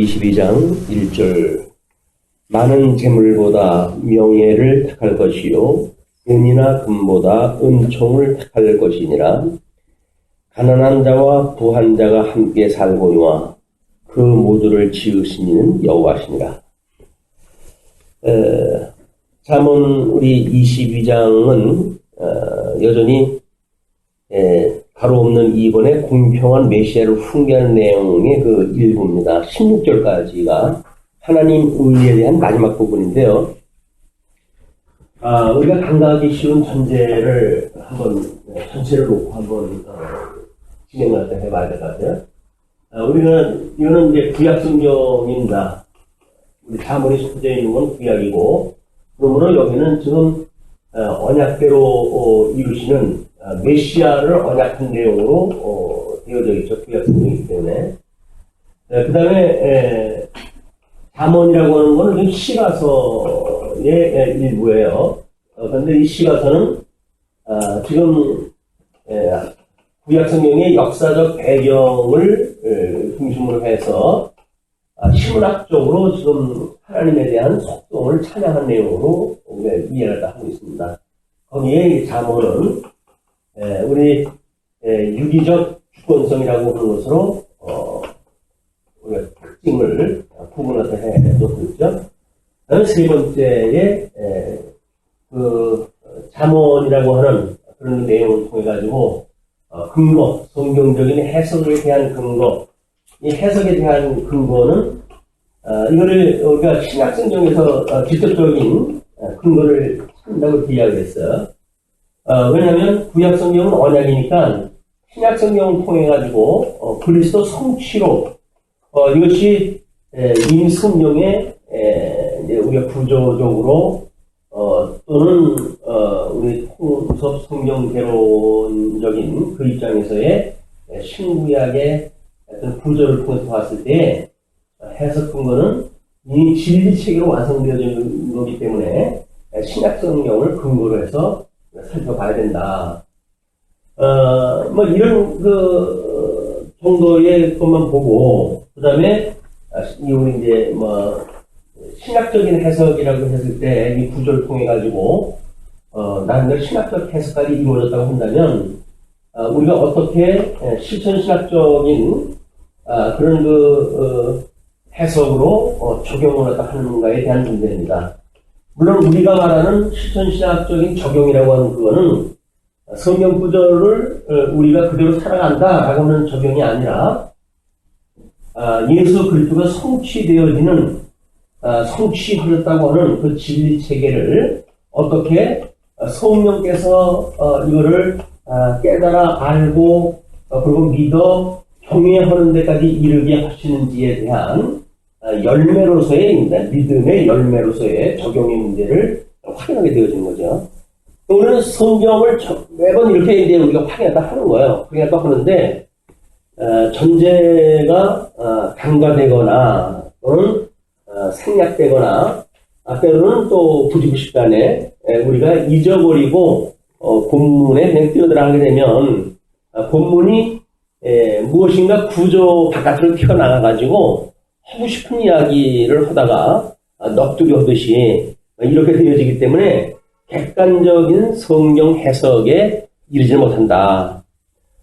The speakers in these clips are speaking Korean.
22장 1절 많은 재물보다 명예를 택할 것이요 은이나 금보다 은총을 택할 것이니라. 가난한 자와 부한 자가 함께 살고니와 그 모두를 지으신 이는 여호와시니라. 잠언 우리 22장은 여전히 가로 없는 이번에 공평한 메시아를 훈계하는 내용의 그 일부입니다. 16절까지가 하나님 의에 대한 마지막 부분인데요. 우리가 감당하기 쉬운 전제를 전체를 놓고 한번 진행을 해봐야 될 것 같아요. 이거는 이제 구약 성경입니다. 우리 잠언이 속되어 있는 건 구약이고, 그러므로 여기는 지금 언약대로 이루시는 메시아를 언약한 내용으로 되어져 있죠. 구약 성경이기 때문에. 그 다음에 잠언이라고 하는 것은 시가서의 일부예요. 그런데 이 시가서는 지금 구약 성경의 역사적 배경을 중심으로 해서 신문학적으로 지금 하나님에 대한 속성을 찬양한 내용으로 우리가 이해를 하고 있습니다. 거기에 잠언은 우리 유기적 주권성이라고 하는 것으로 우리가 특징을 부분화해서 해놓고 있죠. 그다음에 세 번째에 그 잠언이라고 하는 그런 내용을 통해 가지고 근거, 성경적인 해석에 대한 근거, 이 해석에 대한 근거는 이거를 우리가 신약 성경에서 직접적인 근거를 찾는다고 이야기했어요. 왜냐하면 구약 성경은 언약이니까 신약 성경을 통해 가지고 그리스도 성취로 이것이 이미 성경에 이제 우리가 구조적으로 또는 우리 통섭 성경 개론적인 그 입장에서의 신구약의 어떤 구조를 통해서 봤을 때 해석 근거는 이미 진리 체계로 완성되어진 거기 때문에 신약 성경을 근거로 해서 살펴봐야 된다. 뭐 이런 그 정도의 것만 보고 그 다음에 우리 이제 뭐 신학적인 해석이라고 했을 때 이 구조를 통해 가지고 나름대로 신학적 해석까지 이루어졌다고 한다면 우리가 어떻게 실천 신학적인 그런 그 해석으로 적용을 하는가에 대한 문제입니다. 물론 우리가 말하는 실천 신학적인 적용이라고 하는 그거는 성경 구조를 우리가 그대로 살아간다라고 하는 적용이 아니라 예수 그리스도가 성취되어지는 성취하였다고 하는 그 진리 체계를 어떻게 성령께서 이거를 깨달아 알고 그리고 믿어 경외하는 데까지 이르게 하시는지에 대한 열매로서의 믿음의 열매로서의 적용의 문제를 확인하게 되어지는 거죠. 우리는 성경을 매번 이렇게 이제 우리가 확인하다 하는 거예요. 확인하다 하는데 전제가 간과되거나 또는 생략되거나 때로는 또 부지구식간에 우리가 잊어버리고 본문에 그냥 뛰어들어가게 되면 본문이 무엇인가 구조 바깥으로 튀어나가가지고 하고 싶은 이야기를 하다가 넋두리 하듯이 이렇게 되어지기 때문에 객관적인 성경 해석에 이르지 못한다.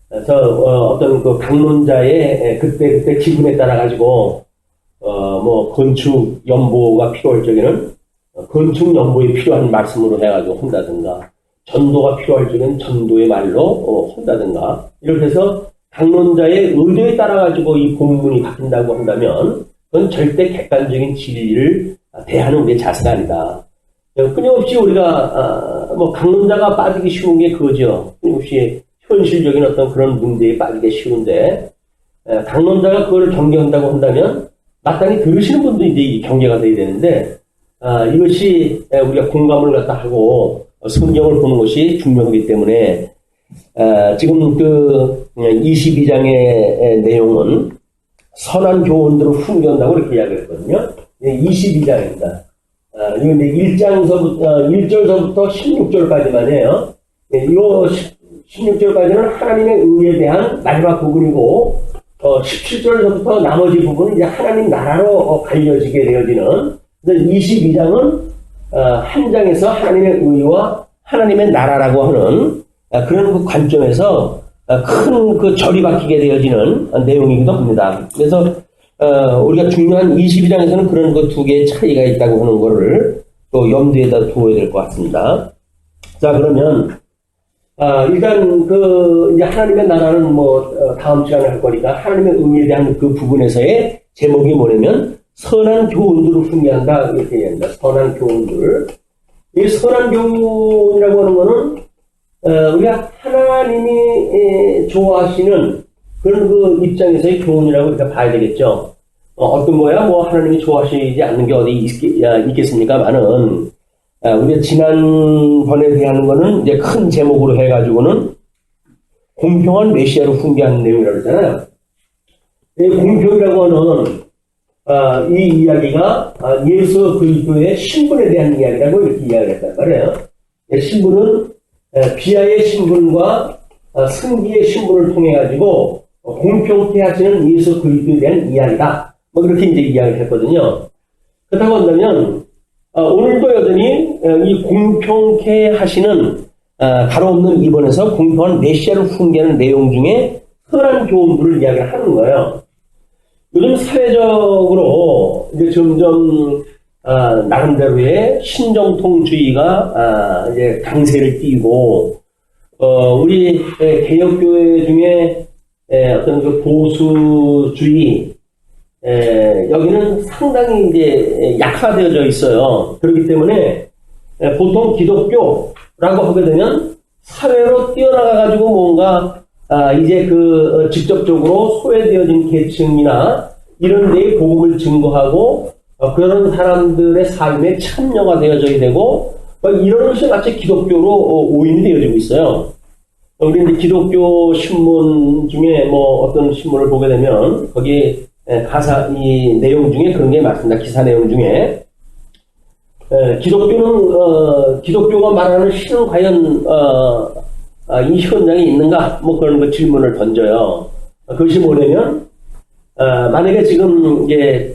그래서 어떤 그 강론자의 그때 기분에 따라 가지고 뭐 건축 연보가 필요할 적에는 건축 연보에 필요한 말씀으로 해가지고 한다든가 전도가 필요할 적에는 전도의 말로 한다든가 이렇게 해서 강론자의 의도에 따라 가지고 이 본문이 바뀐다고 한다면 그건 절대 객관적인 진리를 대하는 우리의 자세가 아니다. 끊임없이 우리가 뭐 강론자가 빠지기 쉬운 게 그거죠. 끊임없이 현실적인 어떤 그런 문제에 빠지기 쉬운데 강론자가 그거를 경계한다고 한다면 마땅히 들으시는 분도 이제 경계가 돼야 되는데 이것이 우리가 공감을 갖다 하고 성경을 보는 것이 중요하기 때문에 지금 그 22장의 내용은 선한 교훈들을 훈계한다고 이렇게 이야기했거든요. 22장입니다. 이건 1절서부터 16절까지만 해요. 이 16절까지는 하나님의 의에 대한 마지막 부분이고 17절에서부터 나머지 부분은 이제 하나님 나라로 갈려지게 되어지는, 22장은 한 장에서 하나님의 의와 하나님의 나라라고 하는 그런 그 관점에서 큰 그 절이 박히게 되어지는 내용이기도 합니다. 그래서 우리가 중요한 22장에서는 그런 그 두 개의 차이가 있다고 하는 거를 또 염두에다 두어야 될 것 같습니다. 자, 그러면 일단 이제 하나님의 나라는 다음 시간에 할 거니까 하나님의 의에 대한 그 부분에서의 제목이 뭐냐면 선한 교훈들을 훈계한다, 이렇게 얘기합니다. 선한 교훈들. 이 선한 교훈이라고 하는 거는 우리가 하나님이 좋아하시는 그런 그 입장에서의 교훈이라고 우리가 봐야 되겠죠. 어떤 거야? 하나님이 좋아하시지 않는 게 어디 있겠습니까만은, 우리가 지난번에 대한 거는 이제 큰 제목으로 해가지고는 공평한 메시아를 훈계하는 내용이라고 했잖아요. 이 공평이라고 하는 이 이야기가 예수 그리스도의 신분에 대한 이야기라고 이렇게 이야기를 했단 말이에요. 신분은 비하의 신분과 승기의 신분을 통해 가지고 공평케 하시는 예수 그리스도에 대한 이야기다. 그렇게 이제 이야기를 했거든요. 그렇다고 한다면 오늘도 여전히 이 공평케 하시는 가로없는 이번에서 공평한 메시아를 훈계하는 내용 중에 선한 교훈들을 이야기를 하는 거예요. 요즘 사회적으로 이제 점점 나름대로의 신정통주의가 이제 강세를 띠고 우리 개혁교회 중에 어떤 그 보수주의 여기는 상당히 이제 약화되어져 있어요. 그렇기 때문에 보통 기독교라고 하게 되면 사회로 뛰어나가가지고 뭔가 이제 직접적으로 소외되어진 계층이나 이런 데에 복음을 증거하고 그런 사람들의 삶에 참여가 되어져야 되고 이런 것이 마치 기독교로 오인이 되어지고 있어요. 우리 이제 기독교 신문 중에 어떤 신문을 보게 되면 거기 이 내용 중에 그런 게 많습니다. 기사 내용 중에 기독교가 말하는 신은 과연 이 현장에 있는가? 그런 거 질문을 던져요. 그것이 뭐냐면 만약에 지금 이제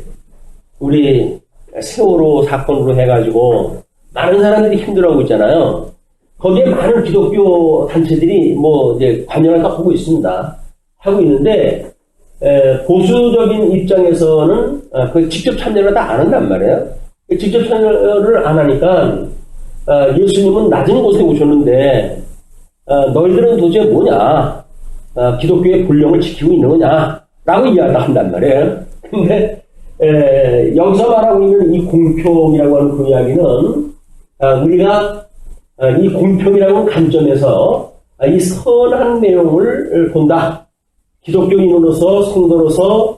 우리 세월호 사건으로 해가지고 많은 사람들이 힘들어하고 있잖아요. 거기에 많은 기독교 단체들이 이제 관여를 하고 있습니다. 하고 있는데 보수적인 입장에서는 직접 참여를 다 안 한단 말이에요. 직접 참여를 안 하니까 예수님은 낮은 곳에 오셨는데 너희들은 도대체 뭐냐? 기독교의 본령을 지키고 있는 거냐? 라고 이야기한단 말이에요. 근데 여기서 말하고 있는 이 공평이라고 하는 그 이야기는 우리가 이 공평이라고 하는 관점에서 이 선한 내용을 본다. 기독교인으로서 성도로서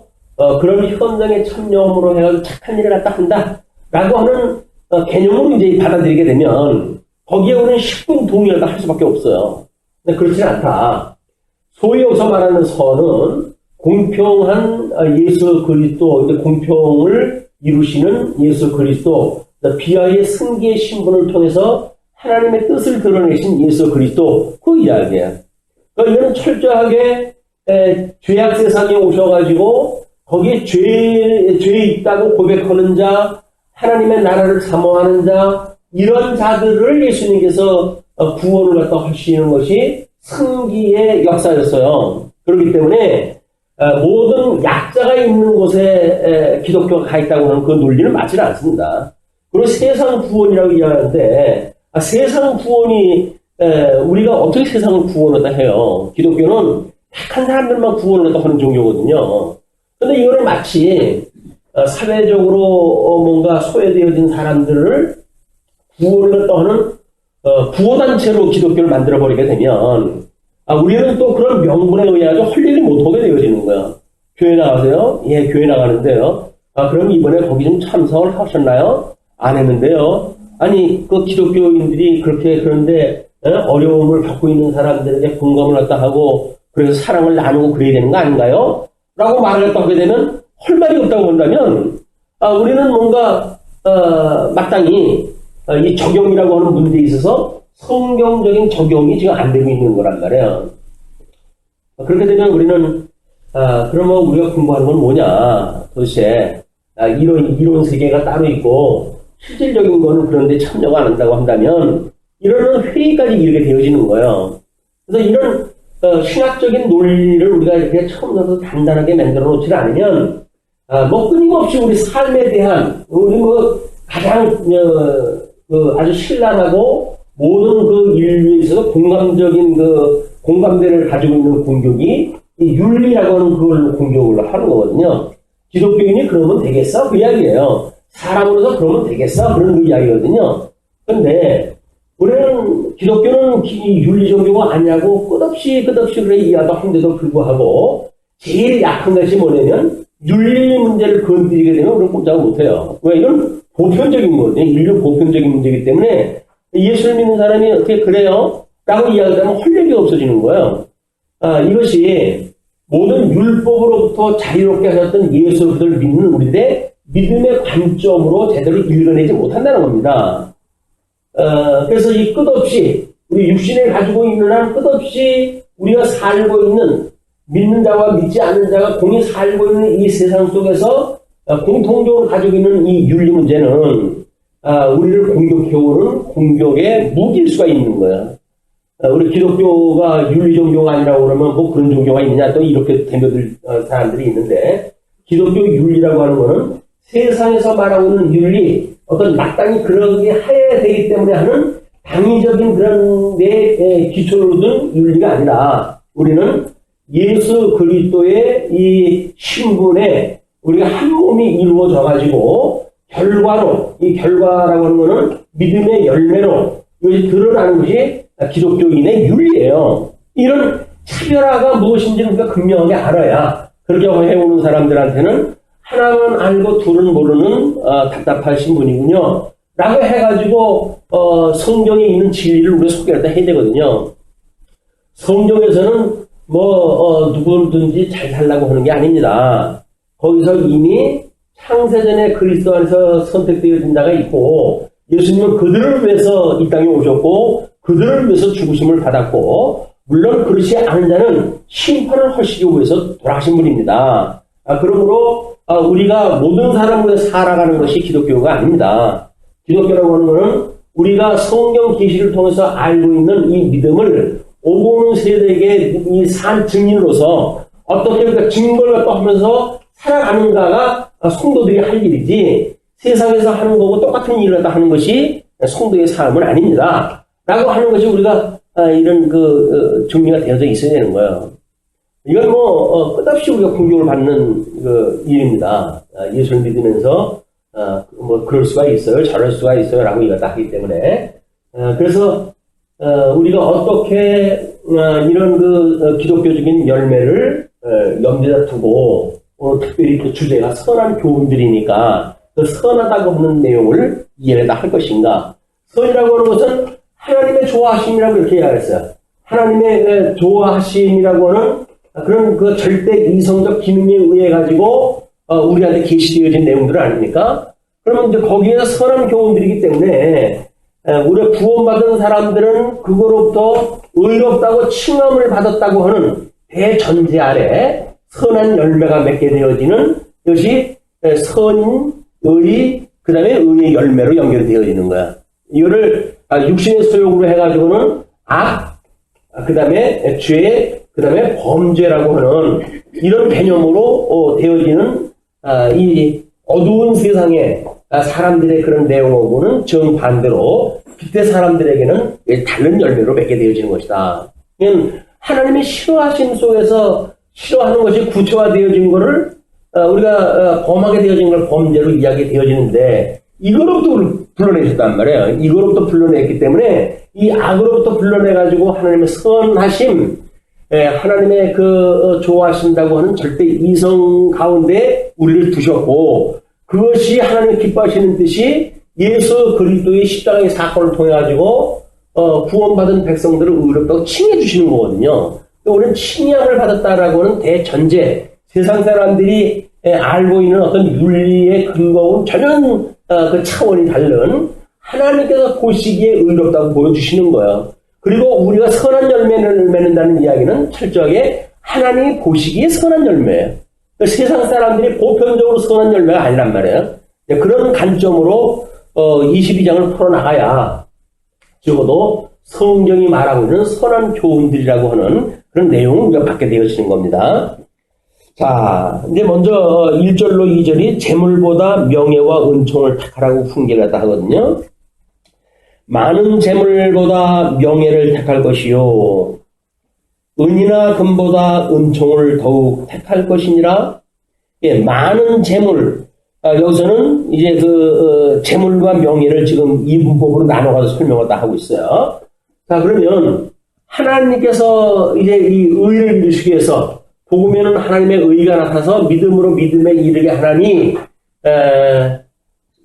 그런 현장에 참여함으로 해서 착한 일을 갖다 한다. 라고 하는 개념으로 이제 받아들이게 되면 거기에 우리는 식분 동의를 할 수밖에 없어요. 근데 그렇지는 않다. 소위 여기서 말하는 선은 공평한 예수 그리스도, 공평을 이루시는 예수 그리스도, 비하의 승기의 신분을 통해서 하나님의 뜻을 드러내신 예수 그리스도, 그 이야기예요. 그러니까 이거는 철저하게 죄악 세상에 오셔가지고 거기에 죄 있다고 고백하는 자, 하나님의 나라를 사모하는 자, 이런 자들을 예수님께서 구원을 갖다 하시는 것이 승기의 역사였어요. 그렇기 때문에 모든 약자가 있는 곳에 기독교가 가 있다고 하는 그 논리는 맞지 않습니다. 그리고 세상 구원이라고 이야기하는데 세상 구원이 우리가 어떻게 세상을 구원하다 해요? 기독교는 택한 사람들만 구원을 하는 종교거든요. 그런데 이거는 마치 사회적으로 뭔가 소외되어진 사람들을 구원을 하는 구호단체로 기독교를 만들어버리게 되면 우리는 또 그런 명분에 의해서 할 일을 못하게 되어지는 거야. 교회 나가세요? 예, 교회 나가는데요. 그럼 이번에 거기 좀 참석을 하셨나요? 안 했는데요. 아니, 그 기독교인들이 그런데 어려움을 겪고 있는 사람들에게 공감을 갖다 하고 그래서 사랑을 나누고 그래야 되는 거 아닌가요? 라고 말을 했다 하게 되면 할 말이 없다고 한다면 우리는 뭔가 마땅히 이 적용이라고 하는 문제에 있어서 성경적인 적용이 지금 안 되고 있는 거란 말이에요. 그렇게 되면 우리는 그러면 우리가 공부하는 건 뭐냐? 도대체, 이론 세계가 따로 있고, 실질적인 거는 그런데 참여가 안 한다고 한다면, 이런 회의까지 이르게 되어지는 거예요. 그래서 이런, 신학적인 논리를 우리가 이렇게 처음부터 단단하게 만들어 놓지 않으면, 뭐 끊임없이 우리 삶에 대한, 우리 뭐, 가장, 아주 신랄하고, 모든 그 인류에 있어서 공감적인 공감대를 가지고 있는 공격이 이 윤리라고 하는 그걸로 공격을 하는 거거든요. 기독교인이 그러면 되겠어? 그 이야기예요. 사람으로서 그러면 되겠어? 그런 그 이야기거든요. 근데 우리는 기독교는 윤리 종교가 아니냐고 끝없이 그래 이야기하는데도 불구하고 제일 약한 것이 뭐냐면 윤리 문제를 건드리게 되면 우리는 꼼짝 못해요. 왜? 이건 보편적인 거거든요. 인류 보편적인 문제이기 때문에 예수를 믿는 사람이 어떻게 그래요? 라고 이야기하면 헐레기가 없어지는 거예요. 이것이 모든 율법으로부터 자유롭게 하셨던 예수를 믿는 우리들의 믿음의 관점으로 제대로 읽어내지 못한다는 겁니다. 그래서 이 끝없이 우리 육신을 가지고 있는 한 끝없이 우리가 살고 있는 믿는 자와 믿지 않는 자가 공히 살고 있는 이 세상 속에서 공통적으로 가지고 있는 이 윤리 문제는 우리를 공격해오는 공격의 무기일 수가 있는 거야. 우리 기독교가 윤리 종교가 아니라고 그러면 뭐 그런 종교가 있느냐 또 이렇게 덤벼들 사람들이 있는데 기독교 윤리라고 하는 거는 세상에서 말하고 있는 윤리 어떤 마땅히 그러게 해야 되기 때문에 하는 당위적인 그런 내 기초로 둔 윤리가 아니라 우리는 예수 그리스도의 이 신분에 우리가 한 몸이 이루어져 가지고 결과로 이 결과라고 하는 거는 믿음의 열매로 이것이 드러나는 것이 기독교인의 윤리예요. 이런 차별화가 무엇인지 우리가 극명하게 알아야 그렇게 해오는 사람들한테는 하나만 알고 둘은 모르는 답답하신 분이군요. 라고 해가지고 성경에 있는 진리를 우리가 소개할 해야 되거든요. 성경에서는 누구든지 잘 살라고 하는 게 아닙니다. 거기서 이미 창세전에 그리스도 안에서 선택되어진 자가 있고 예수님은 그들을 위해서 이 땅에 오셨고 그들을 위해서 죽으심을 받았고 물론 그렇지 않은 자는 심판을 하시기 위해서 돌아가신 분입니다. 그러므로 우리가 모든 사람을 위해 살아가는 것이 기독교가 아닙니다. 기독교라고 하는 것은 우리가 성경 계시를 통해서 알고 있는 이 믿음을 오고 오는 세대에게 이 산 증인으로서 어떻게 우리가 증거를 갖고 하면서 살아가는가가 성도들이 할 일이지 세상에서 하는 거고 똑같은 일을 갖다 하는 것이 성도의 삶은 아닙니다. 라고 하는 것이 우리가 이런 정리가 되어져 있어야 되는 거예요. 이건 끝없이 우리가 공격을 받는 일입니다. 예수를 믿으면서 그럴 수가 있어요. 저럴 수가 있어요. 라고 이것다 하기 때문에 그래서 우리가 어떻게 이런 기독교적인 열매를 염두에 두고 특별히 그 주제가 선한 교훈들이니까 그 선하다고 하는 내용을 이해해다 할 것인가. 선이라고 하는 것은 하나님의 좋아하심이라고 이렇게 이야기했어요. 하나님의 좋아하심이라고 하는 그런 그 절대 이성적 기능에 의해 가지고 우리한테 계시되어진 내용들 아닙니까? 그러면 이제 거기에서 선한 교훈들이기 때문에 우리가 구원받은 사람들은 그거로부터 의롭다고 칭함을 받았다고 하는 대전제 아래 선한 열매가 맺게 되어지는 것이 선인, 의, 그 다음에 의의 열매로 연결되어지는 거야. 이거를 육신의 소욕으로 해가지고는 악, 그 다음에 죄, 그 다음에 범죄라고 하는 이런 개념으로 되어지는 이 어두운 세상에 사람들의 그런 내용하고는 정반대로 그때 사람들에게는 다른 열매로 맺게 되어지는 것이다. 하나님의 싫어하심 속에서 싫어하는 것이 구체화되어진 것을 우리가 범하게 되어진 걸 범죄로 이야기되어지는데 이거로부터 불러내셨단 말이에요. 이거로부터 불러냈기 때문에 이 악으로부터 불러내가지고 하나님의 선하심, 하나님의 좋아하신다고 하는 절대 이성 가운데 우리를 두셨고 그것이 하나님의 기뻐하시는 뜻이 예수 그리스도의 십자가의 사건을 통해 가지고 구원받은 백성들을 의롭다고 칭해 주시는 거거든요. 우리는 칭함을 받았다라고 하는 대전제, 세상 사람들이 알고 있는 어떤 윤리의 근거는 전혀 그 차원이 다른 하나님께서 보시기에 의롭다고 보여주시는 거예요. 그리고 우리가 선한 열매를 맺는다는 이야기는 철저하게 하나님이 보시기에 선한 열매예요. 세상 사람들이 보편적으로 선한 열매가 아니란 말이에요. 그런 관점으로 22장을 풀어나가야 적어도 성경이 말하고 있는 선한 교훈들이라고 하는 그런 내용을 우리가 받게 되어지는 겁니다. 자, 이제 먼저 1절로 2절이 재물보다 명예와 은총을 택하라고 훈계를 갖다 하거든요. 많은 재물보다 명예를 택할 것이요 은이나 금보다 은총을 더욱 택할 것이니라. 예, 많은 재물. 여기서는 이제 재물과 명예를 지금 이분법으로 나눠가서 설명을 다 하고 있어요. 자, 그러면 하나님께서 이제 이 의를 이루시기 위해서 복음에는 하나님의 의가 나타나서 믿음으로 믿음에 이르게 하나니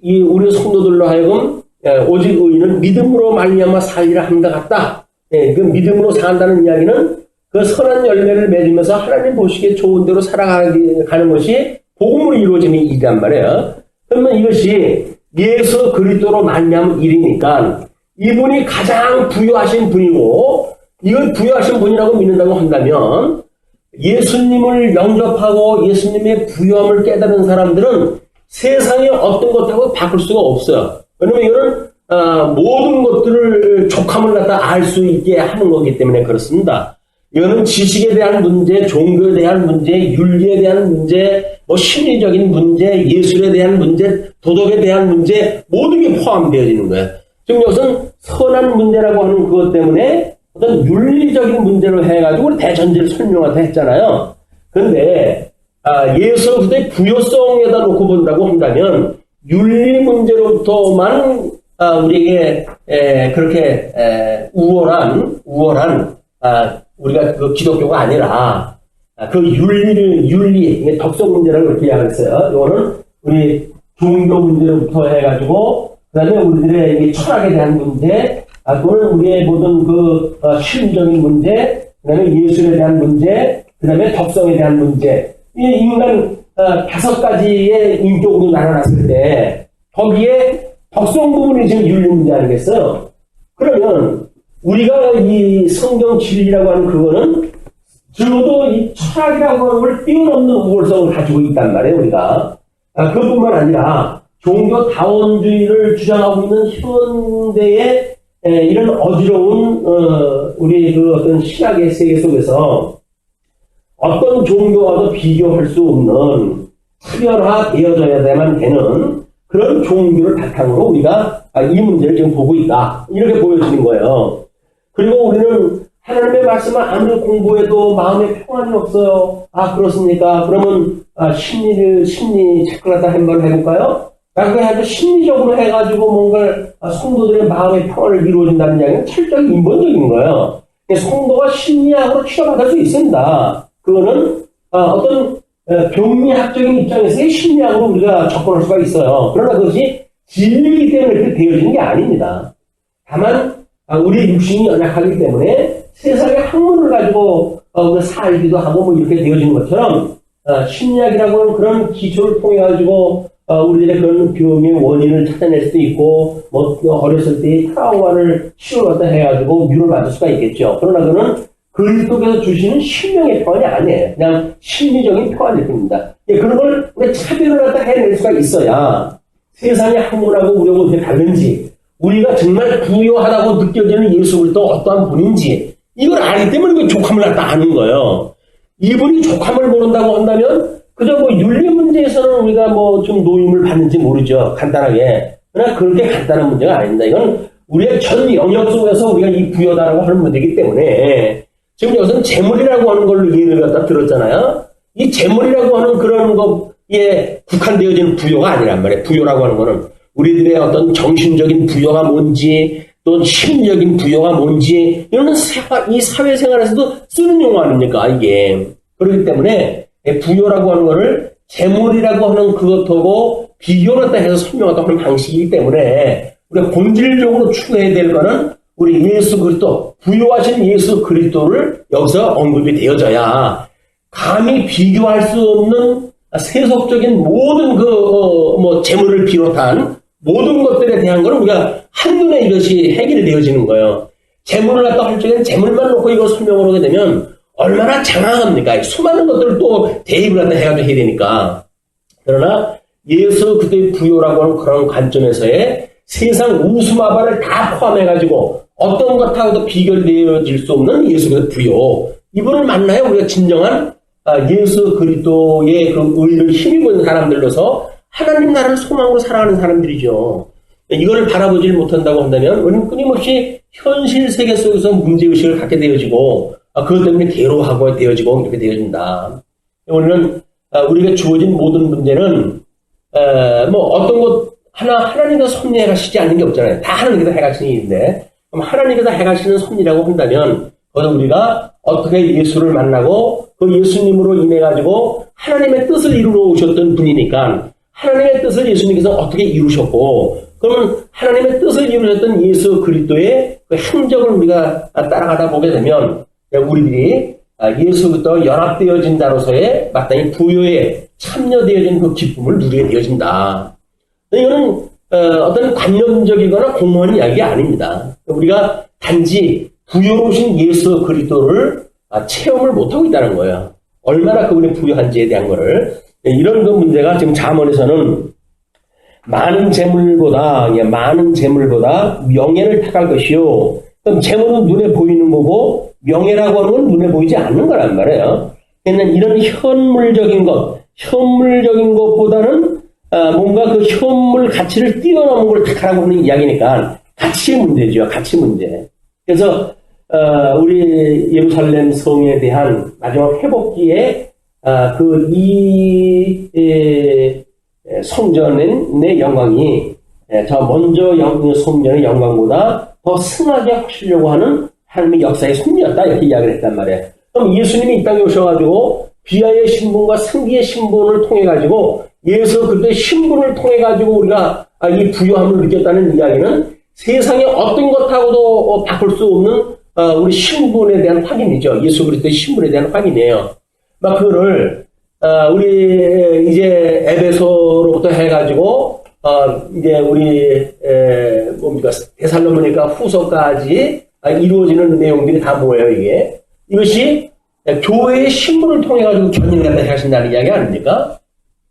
이 우리 성도들로 하여금 오직 의인은 믿음으로 말미암아 살리라 함과 같다. 예, 그 믿음으로 산다는 이야기는 그 선한 열매를 맺으면서 하나님 보시기에 좋은 대로 살아가는 것이 복음으로 이루어지는 일이란 말이에요. 그러면 이것이 예수 그리스도로 말미암은 일이니까 이분이 가장 부유하신 분이고 이걸 부유하신 분이라고 믿는다고 한다면 예수님을 영접하고 예수님의 부유함을 깨달은 사람들은 세상의 어떤 것하고 바꿀 수가 없어요. 왜냐면 이거는 모든 것들을 족함을 갖다 알 수 있게 하는 거기 때문에 그렇습니다. 이거는 지식에 대한 문제, 종교에 대한 문제, 윤리에 대한 문제, 뭐 심리적인 문제, 예술에 대한 문제, 도덕에 대한 문제 모든 게 포함되어지는 거예요. 지금 여기서는 선한 문제라고 하는 그것 때문에 어떤 윤리적인 문제로 해가지고 우리 대전제를 설명하다 했잖아요. 그런데 예수 그리스도의 부요성에다 놓고 본다고 한다면 윤리 문제로부터만 우리에게 그렇게 우월한 우리가 그 기독교가 아니라 그 윤리 덕성 문제라고 그렇게 이야기했어요. 이거는 우리 종교 문제로부터 해가지고 그다음에 우리들의 철학에 대한 문제, 또는 우리의 모든 실무적인 문제, 그다음에 예술에 대한 문제, 그다음에 덕성에 대한 문제. 이 인간 5가지의 인격으로 나눠놨을 때 거기에 덕성 부분이 지금 윤리 문제 아니겠어요? 그러면 우리가 이 성경 진리라고 하는 그거는 적어도 이 철학이라고 하는 걸 뛰어넘는 우월성을 가지고 있단 말이에요, 우리가. 그뿐만 아니라 종교다원주의를 주장하고 있는 현대의 이런 어지러운 우리 그 어떤 신학의 세계 속에서 어떤 종교와도 비교할 수 없는 차별화되어져야만 되는 그런 종교를 바탕으로 우리가 이 문제를 지금 보고 있다. 이렇게 보여지는 거예요. 그리고 우리는 하나님의 말씀을 아무리 공부해도 마음에 평안이 없어요. 그렇습니까? 그러면 심리 체크를 다 한번 해볼까요? 그게 아주 심리적으로 해가지고 뭔가 성도들의 마음의 평안을 이루어진다는 이야기는 철저히 인본적인 거예요. 성도가 심리학으로 치료받을 수 있습니다. 그거는 어떤 병리학적인 입장에서의 심리학으로 우리가 접근할 수가 있어요. 그러나 그것이 진리이기 때문에 그렇게 되어지는 게 아닙니다. 다만 우리 육신이 연약하기 때문에 세상의 학문을 가지고 살기도 하고 뭐 이렇게 되어지는 것처럼 심리학이라고 하는 그런 기초를 통해 가지고 우리들의 그런 병의 원인을 찾아낼 수도 있고 뭐 어렸을 때의 트라우마를 치료받다 해가지고 위로를 받을 수가 있겠죠. 그러나 그는 그리스도께서 주시는 심령의 평안이 아니에요. 그냥 심리적인 평안일 뿐입니다. 그런 걸 우리 차별을 갖다 해낼 수가 있어야 세상의 학문하고 우리하고 어떻게 다른지, 우리가 정말 부유하다고 느껴지는 예수 그리스도 어떠한 분인지 이걸 알기 때문에 그 족함을 갖다 아는 거예요. 이분이 족함을 모른다고 한다면 그저 뭐 윤리 문제에서는 우리가 뭐 좀 노임을 받는지 모르죠. 간단하게. 그러나 그렇게 간단한 문제가 아닙니다. 이건 우리의 전 영역 속에서 우리가 이 부여다라고 하는 문제이기 때문에 지금 여기서는 재물이라고 하는 걸로 예를 갖다 들었잖아요. 이 재물이라고 하는 그런 것에 국한되어지는 부여가 아니란 말이에요. 부여라고 하는 거는 우리들의 어떤 정신적인 부여가 뭔지 또 심리적인 부여가 뭔지 이거는 이 사회생활에서도 쓰는 용어 아닙니까 이게. 그렇기 때문에 부여라고 하는 거를 재물이라고 하는 그것하고 비교를 해서 설명하다 하는 방식이기 때문에 우리가 본질적으로 추구해야 될 거는 우리 예수 그리스도, 부유하신 예수 그리스도를 여기서 언급이 되어져야 감히 비교할 수 없는 세속적인 모든 재물을 비롯한 모든 것들에 대한 거는 우리가 한눈에 이것이 해결이 되어지는 거예요. 재물을 갖다 할 적에는 재물만 놓고 이걸 설명을 하게 되면 얼마나 장황합니까? 수많은 것들을 또 대입을 갖다 해가지고 해야 되니까. 그러나 예수 그리스도의 부요라고 하는 그런 관점에서의 세상 우수마발을 다 포함해가지고 어떤 것하고도 비교되어질 수 없는 예수 그리스도의 부요. 이분을 만나야 우리가 진정한 예수 그리스도의 그 의를 힘입어 있는 사람들로서 하나님 나라를 소망으로 살아가는 사람들이죠. 이걸 바라보질 못한다고 한다면 우리는 끊임없이 현실 세계 속에서 문제의식을 갖게 되어지고 그것 때문에 괴로워하고 되어지고 이렇게 되어진다. 우리는 우리가 주어진 모든 문제는 뭐 어떤 것 하나님께서 섭리해 가시지 않는 게 없잖아요. 다 하나님께서 해가시는 일인데 그럼 하나님께서 해가시는 섭리라고 한다면 그것은 우리가 어떻게 예수를 만나고 그 예수님으로 인해 가지고 하나님의 뜻을 이루어 오셨던 분이니까 하나님의 뜻을 예수님께서 어떻게 이루셨고 그러면 하나님의 뜻을 이루셨던 예수 그리스도의 그 행적을 우리가 따라가다 보게 되면 우리들이 예수 그리스도와 연합되어진 자로서의 마땅히 부요에 참여되어진 그 기쁨을 누리게 되어진다. 이거는 어떤 관념적이거나 공허한 이야기가 아닙니다. 우리가 단지 부요로우신 예수 그리스도를 체험을 못하고 있다는 거예요. 얼마나 그분이 부요한지에 대한 거를. 이런 그 문제가 지금 잠언에서는 많은 재물보다 명예를 택할 것이요. 그럼 재물은 눈에 보이는 거고 명예라고 하는 건 눈에 보이지 않는 거란 말이에요. 그러니까 이런 현물적인 것보다는 뭔가 그 현물 가치를 뛰어넘은 걸 택하라고 하는 이야기니까 가치의 문제죠. 가치 문제. 그래서 우리 예루살렘 성에 대한 마지막 회복기에 성전의 영광이 저 먼저 성전의 영광보다 더 승하게 하시려고 하는 하나님의 역사의 섭리였다 이렇게 이야기를 했단 말이에요. 그럼 예수님이 이 땅에 오셔가지고 비하의 신분과 승기의 신분을 통해 가지고 예수 그리스도의 신분을 통해 가지고 우리가 이 부요함을 느꼈다는 이야기는 세상의 어떤 것하고도 바꿀 수 없는 우리 신분에 대한 확인이죠. 예수 그리스도의 신분에 대한 확인이에요. 막 그거를 우리 이제 에베소로부터 해가지고 이제 우리 뭡니까 데살로니가 후서까지 이루어지는 내용들이 다 뭐예요 이게? 이것이 교회의 신분을 통해 가지고 견인을 갖다 하신다는 이야기 아닙니까?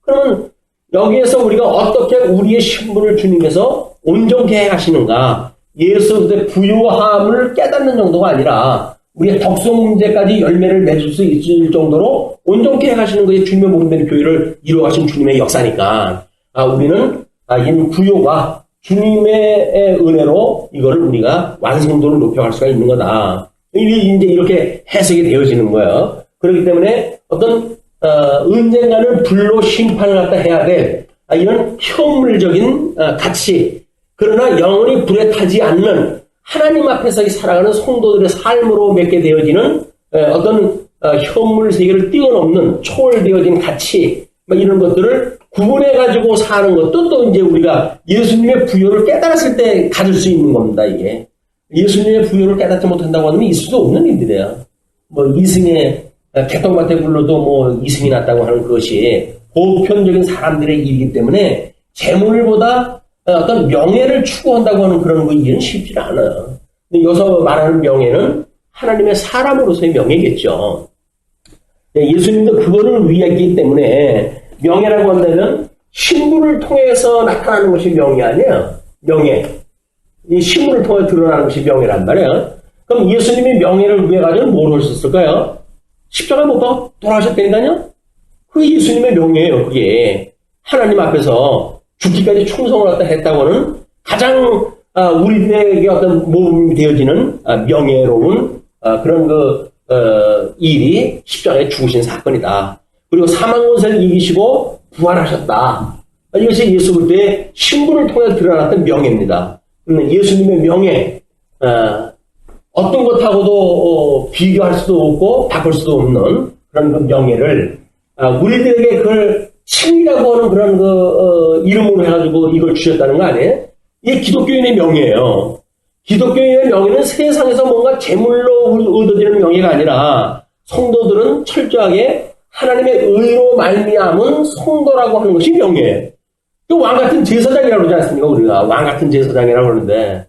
그러면 여기에서 우리가 어떻게 우리의 신분을 주님께서 온전케 하시는가? 예수 그리스도의 부요함을 깨닫는 정도가 아니라 우리의 덕성 문제까지 열매를 맺을 수 있을 정도로 온전케 하시는 것이 주님의 몸된 교회를 이루어가신 주님의 역사니까 우리는 이 부요가 주님의 은혜로 이거를 우리가 완성도를 높여갈 수가 있는 거다. 이제 이렇게 해석이 되어지는 거예요. 그렇기 때문에 어떤 언젠가는 불로 심판을 갖다 해야 될 이런 현물적인 가치 그러나 영원히 불에 타지 않는 하나님 앞에서 살아가는 성도들의 삶으로 맺게 되어지는 어떤 현물 세계를 뛰어넘는 초월되어진 가치 이런 것들을 구분해가지고 사는 것도 또 이제 우리가 예수님의 부요를 깨달았을 때 가질 수 있는 겁니다, 이게. 예수님의 부요를 깨닫지 못한다고 하면 있을 수 없는 일들이에요. 뭐, 이승에, 개똥밭에 굴러도 뭐, 이승이 났다고 하는 그것이 보편적인 사람들의 일이기 때문에 재물보다 어떤 명예를 추구한다고 하는 그런 그 일은 쉽지 않아요. 근데 여기서 말하는 명예는 하나님의 사람으로서의 명예겠죠. 예수님도 그거를 위했기 때문에 명예라고 한다면 신분을 통해서 나타나는 것이 명예 아니에요. 명예. 이 신분을 통해 드러나는 것이 명예란 말이에요. 그럼 예수님이 명예를 위해 가지고 뭘 하셨을까요? 십자가 못 박아 돌아가셨다니까요? 그게 예수님의 명예예요. 그게 하나님 앞에서 죽기까지 충성을 갖다 했다고 하는 가장 우리들에게 어떤 모범이 되어지는 명예로운 그런 일이 십자가에 죽으신 사건이다. 그리고 사망 권세를 이기시고 부활하셨다. 이것이 예수 그리스도의 신분을 통해 드러났던 명예입니다. 예수님의 명예, 어떤 것하고도 비교할 수도 없고 바꿀 수도 없는 그런 그 명예를 우리들에게 그걸 칭이라고 하는 그런 이름으로 해가지고 이걸 주셨다는 거 아니에요? 이게 기독교인의 명예예요. 기독교인의 명예는 세상에서 뭔가 재물로 얻어지는 명예가 아니라 성도들은 철저하게 하나님의 의로 말미암은 성도라고 하는 것이 명예예요. 왕같은 제사장이라고 그러지 않습니까? 우리가 왕같은 제사장이라고 그러는데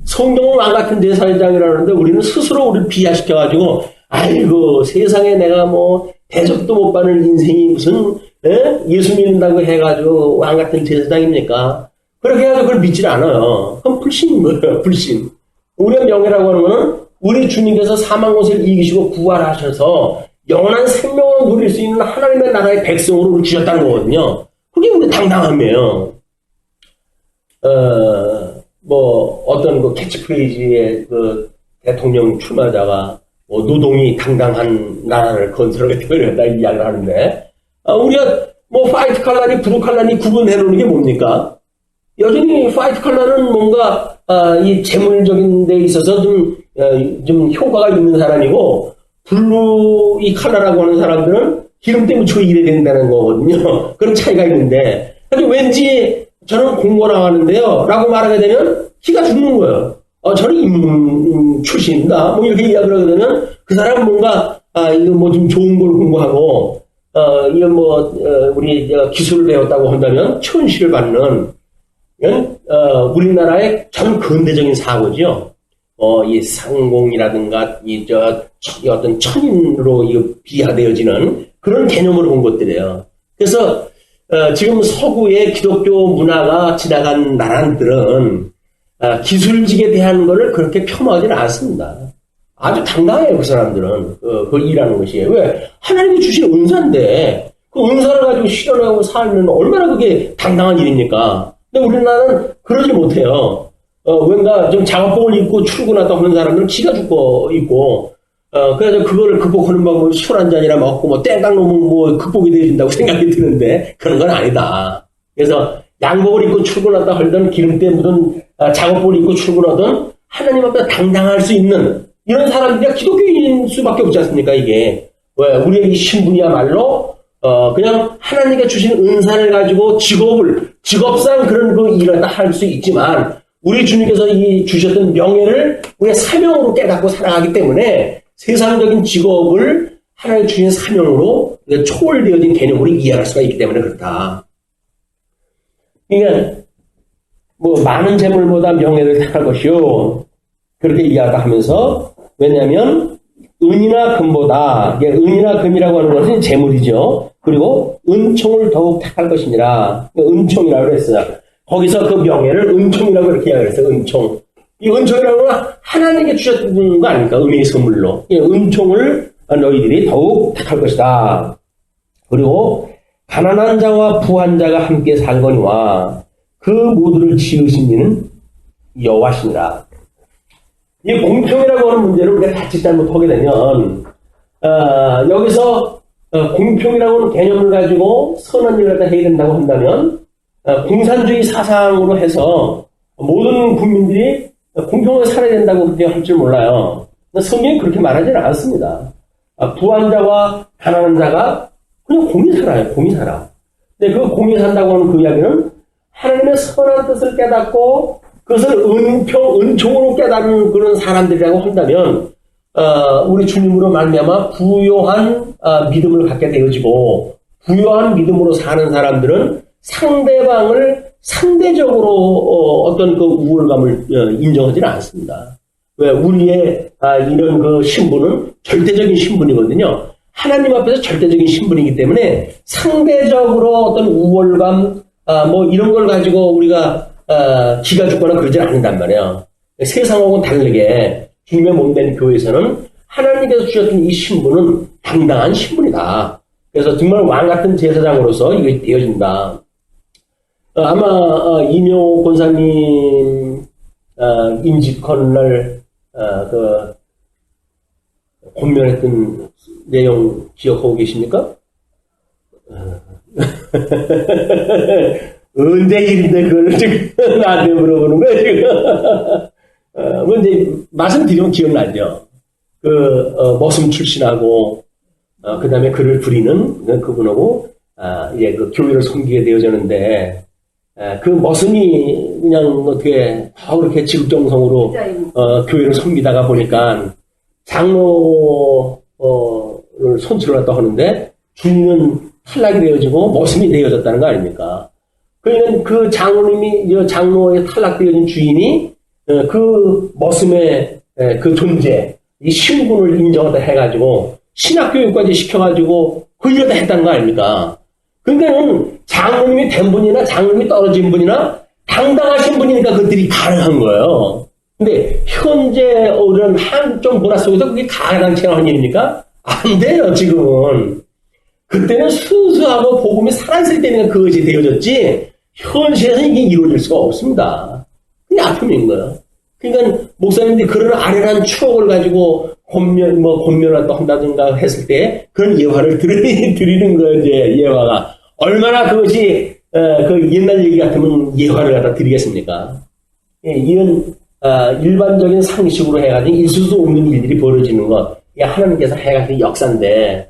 성경은 왕같은 제사장이라고 그러는데 우리는 스스로 우리를 비하시켜가지고 아이고, 세상에 내가 뭐, 대접도 못 받는 인생이 무슨, 예수 믿는다고 해가지고, 왕 같은 제사장입니까? 그렇게 해가지고 그걸 믿질 않아요. 그럼 불신인 거예요, 불신. 우리의 명예라고 하는 거는, 우리 주님께서 사망 것을 이기시고 부활하셔서, 영원한 생명을 누릴 수 있는 하나님의 나라의 백성으로 우리 주셨다는 거거든요. 그게 우리 당당함이에요. 어떤 그 캐치프레이즈의 그 대통령 출마자가 뭐 노동이 당당한 나라를 건설하겠다고 이런다 이야기를 하는데, 우리가 뭐 파이트 칼라니 브루 칼라니 구분해 놓는 게 뭡니까? 여전히 파이트 칼라는 뭔가, 이 재물적인 데 있어서 좀 효과가 있는 사람이고, 블루 이 칼라라고 하는 사람들은 기름 때문에 저 일해야 된다는 거거든요. 그런 차이가 있는데, 근데 왠지 저는 공고 나가는데요 라고 말하게 되면 기가 죽는 거예요. 저는 인문 출신입니다. 뭐 이렇게 이야기를 하게 되면 그 사람은 뭔가 이거 뭐 좀 좋은 걸 공부하고 이런 우리 기술을 배웠다고 한다면 천시를 받는 이건 우리나라의 전 근대적인 사고죠. 이 상공이라든가 어떤 천인으로 비하되어지는 그런 개념으로 본 것들이에요. 그래서 지금 서구의 기독교 문화가 지나간 나라들은 기술직에 대한 거를 그렇게 폄하하지는 않습니다. 아주 당당해요, 그 사람들은. 그걸 일하는 것이. 왜? 하나님이 주신 은사인데, 그 은사를 가지고 실현하고 살면 얼마나 그게 당당한 일입니까? 근데 우리나라는 그러지 못해요. 뭔가 좀 작업복을 입고 출근하다 하는 사람들은 기가 죽고 있고, 그래서 그거를 극복하는 방법이 술 한 잔이나 먹고, 땡깡 놓으면 뭐 극복이 되어진다고 생각이 드는데, 그런 건 아니다. 그래서 양복을 입고 출근하다 하던 기름때 묻은 작업복을 입고 출근하던 하나님 앞에 당당할 수 있는 이런 사람들이 기독교인일 수밖에 없지 않습니까, 이게. 왜? 우리의 이 신분이야말로, 그냥 하나님께 주신 은사를 가지고 직업상 그런 그 일을 다 할 수 있지만, 우리 주님께서 이 주셨던 명예를 우리의 사명으로 깨닫고 살아가기 때문에 세상적인 직업을 하나님 주신 사명으로 초월되어진 개념으로 이해할 수가 있기 때문에 그렇다. 그러니까 뭐 많은 재물보다 명예를 택할 것이요. 그렇게 이야기하면서 왜냐하면 은이나 금보다 은이나 금이라고 하는 것은 재물이죠. 그리고 은총을 더욱 택할 것이니라. 은총이라고 그랬어요. 거기서 그 명예를 은총이라고 이렇게 이야기했어요. 은총. 이 은총이라는 건 하나님께 주셨던 거 아닙니까? 은혜의 선물로. 은총을 너희들이 더욱 택할 것이다. 그리고 가난한 자와 부한 자가 함께 살거니와 그 모두를 지으신 이는 여호와시니라. 이 공평이라고 하는 문제를 우리가 자칫 잘못하게 되면 여기서 공평이라고 하는 개념을 가지고 선한 일을 갖다 해야 된다고 한다면 공산주의 사상으로 해서 모든 국민들이 공평하게 살아야 된다고 그렇게 할 줄 몰라요. 성경이 그렇게 말하지는 않습니다. 부한 자와 가난한 자가 그냥 공이 살아요. 공이 살아. 근데 그 공이 산다고 하는 그 이야기는 하나님의 선한 뜻을 깨닫고 그것을 은총으로 깨닫는 그런 사람들이라고 한다면 우리 주님으로 말미암아 부요한 믿음을 갖게 되어지고 부요한 믿음으로 사는 사람들은 상대방을 상대적으로 어떤 그 우월감을 인정하지는 않습니다. 왜? 우리의 이런 그 신분은 절대적인 신분이거든요. 하나님 앞에서 절대적인 신분이기 때문에 상대적으로 어떤 우월감 뭐 이런 걸 가지고 우리가 기가 죽거나 그러지 않는단 말이에요. 세상하고는 다르게 주님의 몸된 교회에서는 하나님께서 주셨던 이 신분은 당당한 신분이다. 그래서 정말 왕 같은 제사장으로서 이게 되어진다. 아마 이명호 권사님 임직헌날 그 권면했던 내용 기억하고 계십니까? 언제 일인데 그걸 지금 나한테 물어보는 거야 지금. 뭐 이제 말씀드리면 기억나죠. 머슴 출신하고 그 다음에 그를 부리는 그분하고 이제 그 교회를 섬기게 되어졌는데 그 머슴이 그냥 어떻게 그렇게 지극정성으로 교회를 섬기다가 보니까 장로를 선출을 했다 하는데 주인은 탈락이 되어지고 머슴이 되어졌다는 거 아닙니까? 그러니까 그 장로의 탈락되어진 주인이 그 머슴의 그 존재, 이 신분을 인정하다 해가지고 신학교육까지 시켜가지고 그 일을 다 했다는 거 아닙니까? 그러니까는 장로님이 된 분이나 장로님이 떨어진 분이나 당당하신 분이니까 그들이 가능한 거예요. 근데 현재 이런 한쪽 문화 속에서 그게 가능한 일입니까? 안 돼요, 지금은. 그때는 순수하고 복음이 살아있을 때니까 그것이 되어졌지, 현실에서 이게 이루어질 수가 없습니다. 그게 아픔인 거예요. 그러니까 목사님들이 그런 아련한 추억을 가지고 권면을 또 한다든가 했을 때 그런 예화를 드리는 거예요, 이제 예화가. 얼마나 그것이, 그 옛날 얘기 같으면 예화를 갖다 드리겠습니까? 예, 이런, 일반적인 상식으로 해가지고 있을 수 없는 일들이 벌어지는 것. 이게 하나님께서 해가지고 역사인데,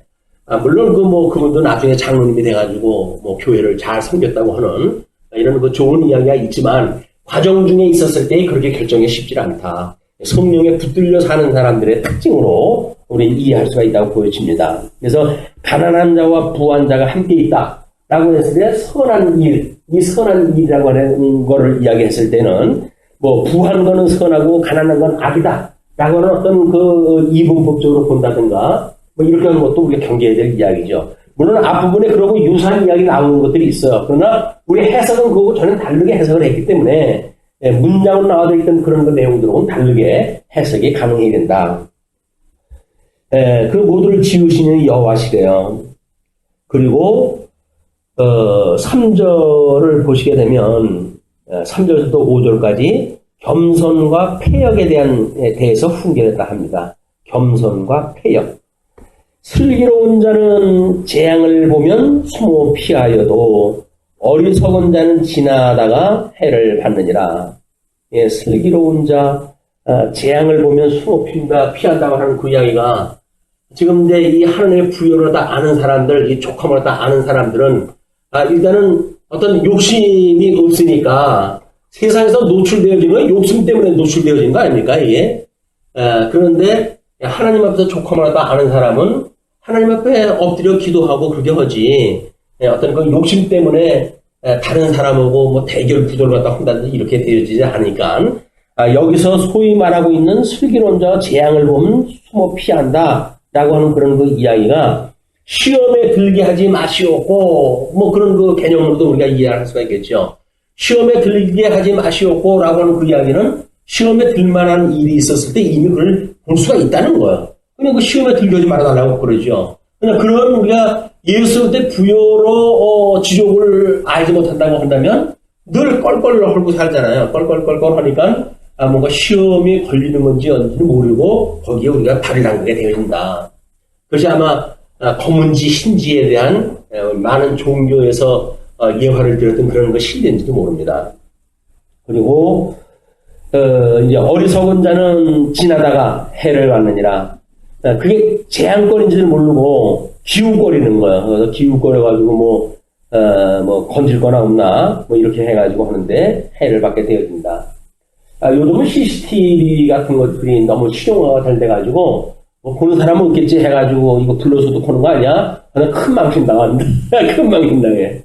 물론 그분도 나중에 장로님이 돼가지고, 교회를 잘 섬겼다고 하는, 이런 좋은 이야기가 있지만, 과정 중에 있었을 때 그렇게 결정이 쉽지 않다. 성령에 붙들려 사는 사람들의 특징으로 우리 이해할 수가 있다고 보여집니다. 그래서 가난한 자와 부한 자가 함께 있다 라고 했을 때 선한 일, 이 선한 일이라고 하는 거를 이야기했을 때는 부한 거는 선하고 가난한 건 악이다 라고 하는 어떤 그 이분법적으로 본다든가 이렇게 하는 것도 우리가 경계해야 될 이야기죠. 물론 앞부분에 그러고 유사한 이야기 나오는 것들이 있어요. 그러나 우리 해석은 그거고 전혀 다르게 해석을 했기 때문에 문장으로 나와져 있던 그런 그 내용들은 다르게 해석이 가능해야 된다. 그 모두를 지으시는 여호와시래요. 그리고 3절을 보시게 되면 3절에서부터 5절까지 겸손과 폐역에 대해서 훈계했다 합니다. 겸손과 폐역. 슬기로운 자는 재앙을 보면 숨어 피하여도 어리석은 자는 지나다가 해를 받느니라. 예, 슬기로운 자, 재앙을 보면 숨어 피한다고 하는 그 이야기가 지금 이제 이 하나님의 부여를 다 아는 사람들, 이 족함을 다 아는 사람들은 일단은 어떤 욕심이 없으니까 세상에서 노출되어진 건 욕심 때문에 노출되어진 거 아닙니까, 이게? 그런데 하나님 앞에서 족함을 다 아는 사람은 하나님 앞에 엎드려 기도하고 그렇게 하지, 어떤 그 욕심 때문에 다른 사람하고 대결 구도를 갖다 한다든지 이렇게 되어지지 않으니까, 여기서 소위 말하고 있는 슬기로운 자가 재앙을 보면 숨어 피한다 라고 하는 그런 그 이야기가 시험에 들게 하지 마시옵고, 그런 그 개념으로도 우리가 이해할 수가 있겠죠. 시험에 들게 하지 마시옵고 라고 하는 그 이야기는 시험에 들만한 일이 있었을 때 이미 그걸 볼 수가 있다는 거예요. 그냥 그 시험에 들게 하지 말아달라고 그러죠. 그냥 그런 우리가 예수 때 부여로 지옥을 알지 못한다고 한다면 늘 껄껄 헐고 살잖아요. 껄껄 하니까 뭔가 시험이 걸리는 건지 어딘지 모르고 거기에 우리가 발을 담그게 되어진다. 그것이 아마 검은지 흰지에 대한 많은 종교에서 예화를 들었던 그런 거 실례인지도 모릅니다. 그리고 이제 어리석은 자는 지나다가 해를 받느니라. 그게 재앙거리인지를 모르고 기웃거리는 거야. 그래서 기웃거려가지고 건질 거나 없나 이렇게 해가지고 하는데 해를 받게 되어진다. 요즘은 CCTV 같은 것들이 너무 실용화가 잘 돼가지고 보는 사람은 없겠지 해가지고 이거 불러서도 보는 거 아니야? 하나 큰 망신 당한다. 큰 망신 당해.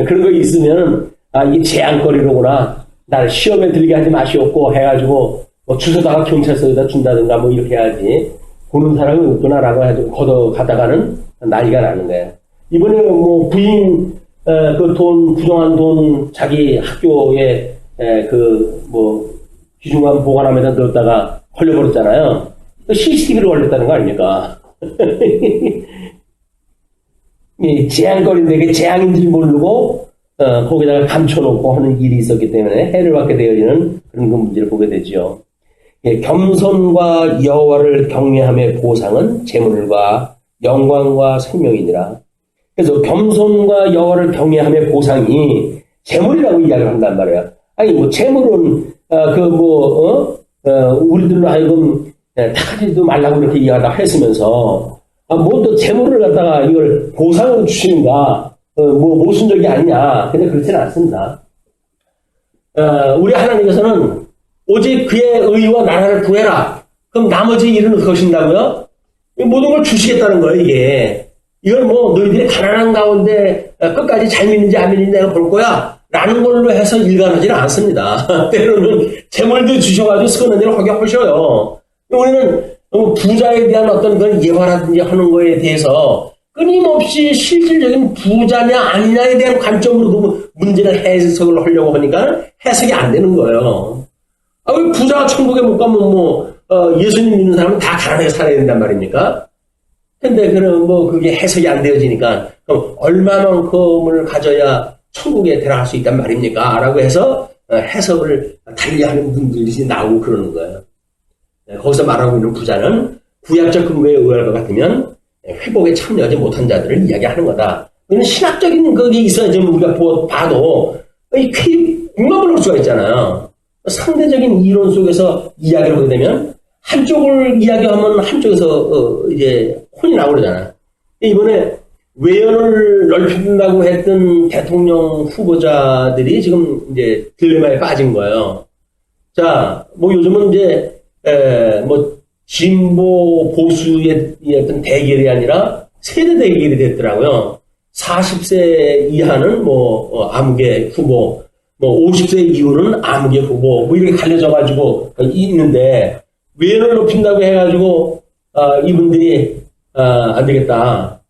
그런 거 있으면 이게 재앙거리로구나. 나를 시험에 들게 하지 마시옵고 해가지고 주소다가 경찰서에다 준다든가 이렇게 해야지. 보는 사람이 없구나라고 해가지고 걷어가다가는 난리가 나는 거예요. 이번에 부인 부정한 돈 자기 학교에 귀중한 보관함에다 넣었다가 걸려버렸잖아요. CCTV로 걸렸다는 거 아닙니까? 재앙거리인데 그게 재앙인지 모르고 거기다가 감춰놓고 하는 일이 있었기 때문에 해를 받게 되어지는 그런 그 문제를 보게 되죠. 겸손과 여호와를 경외함의 보상은 재물과 영광과 생명이니라. 그래서 겸손과 여호와를 경외함의 보상이 재물이라고 이야기를 한단 말이에요. 아니 재물은 우리들로 하여금 타지도 말라고 그렇게 이야기하다 했으면서 또 재물을 갖다가 이걸 보상으로 주시는가 모순적이 아니냐. 근데 그렇지는 않습니다. 우리 하나님께서는 오직 그의 의와 나라를 구해라. 그럼 나머지 일은 어떻게 하신다고요? 모든 걸 주시겠다는 거예요, 이게. 이걸 너희들이 가난한 가운데 끝까지 잘 믿는지 안 믿는지 내가 볼 거야. 라는 걸로 해서 일관하지는 않습니다. 때로는 재물도 주셔가지고 쓰는 일을 하게 하셔요. 우리는 부자에 대한 어떤 그런 예화라든지 하는 거에 대해서 끊임없이 실질적인 부자냐 아니냐에 대한 관점으로 그 문제를 해석을 하려고 하니까 해석이 안 되는 거예요. 왜 부자가 천국에 못 가면 예수님 믿는 사람은 다 가난하게 살아야 된단 말입니까? 근데 그게 해석이 안 되어지니까 그럼 얼마만큼을 가져야 천국에 들어갈 수 있단 말입니까? 라고 해서 해석을 달리하는 분들이 나오고 그러는 거예요. 거기서 말하고 있는 부자는 구약적 근거에 의할 것 같으면 회복에 참여하지 못한 자들을 이야기하는 거다. 이건 신학적인 그게 있어야지 우리가 봐도 융합을 할 수가 있잖아요. 상대적인 이론 속에서 이야기를 하게 되면 한쪽을 이야기하면 한쪽에서 이제 혼이 나오잖아요. 이번에 외연을 넓힌다고 했던 대통령 후보자들이 지금 이제 딜레마에 빠진 거예요. 자, 요즘은 이제 진보 보수의 어떤 대결이 아니라 세대 대결이 됐더라고요. 40세 이하는 아무개 후보, 50세 이후는 아무개 후보, 이렇게 갈려져가지고 있는데, 외연을 높인다고 해가지고, 이분들이, 안 되겠다.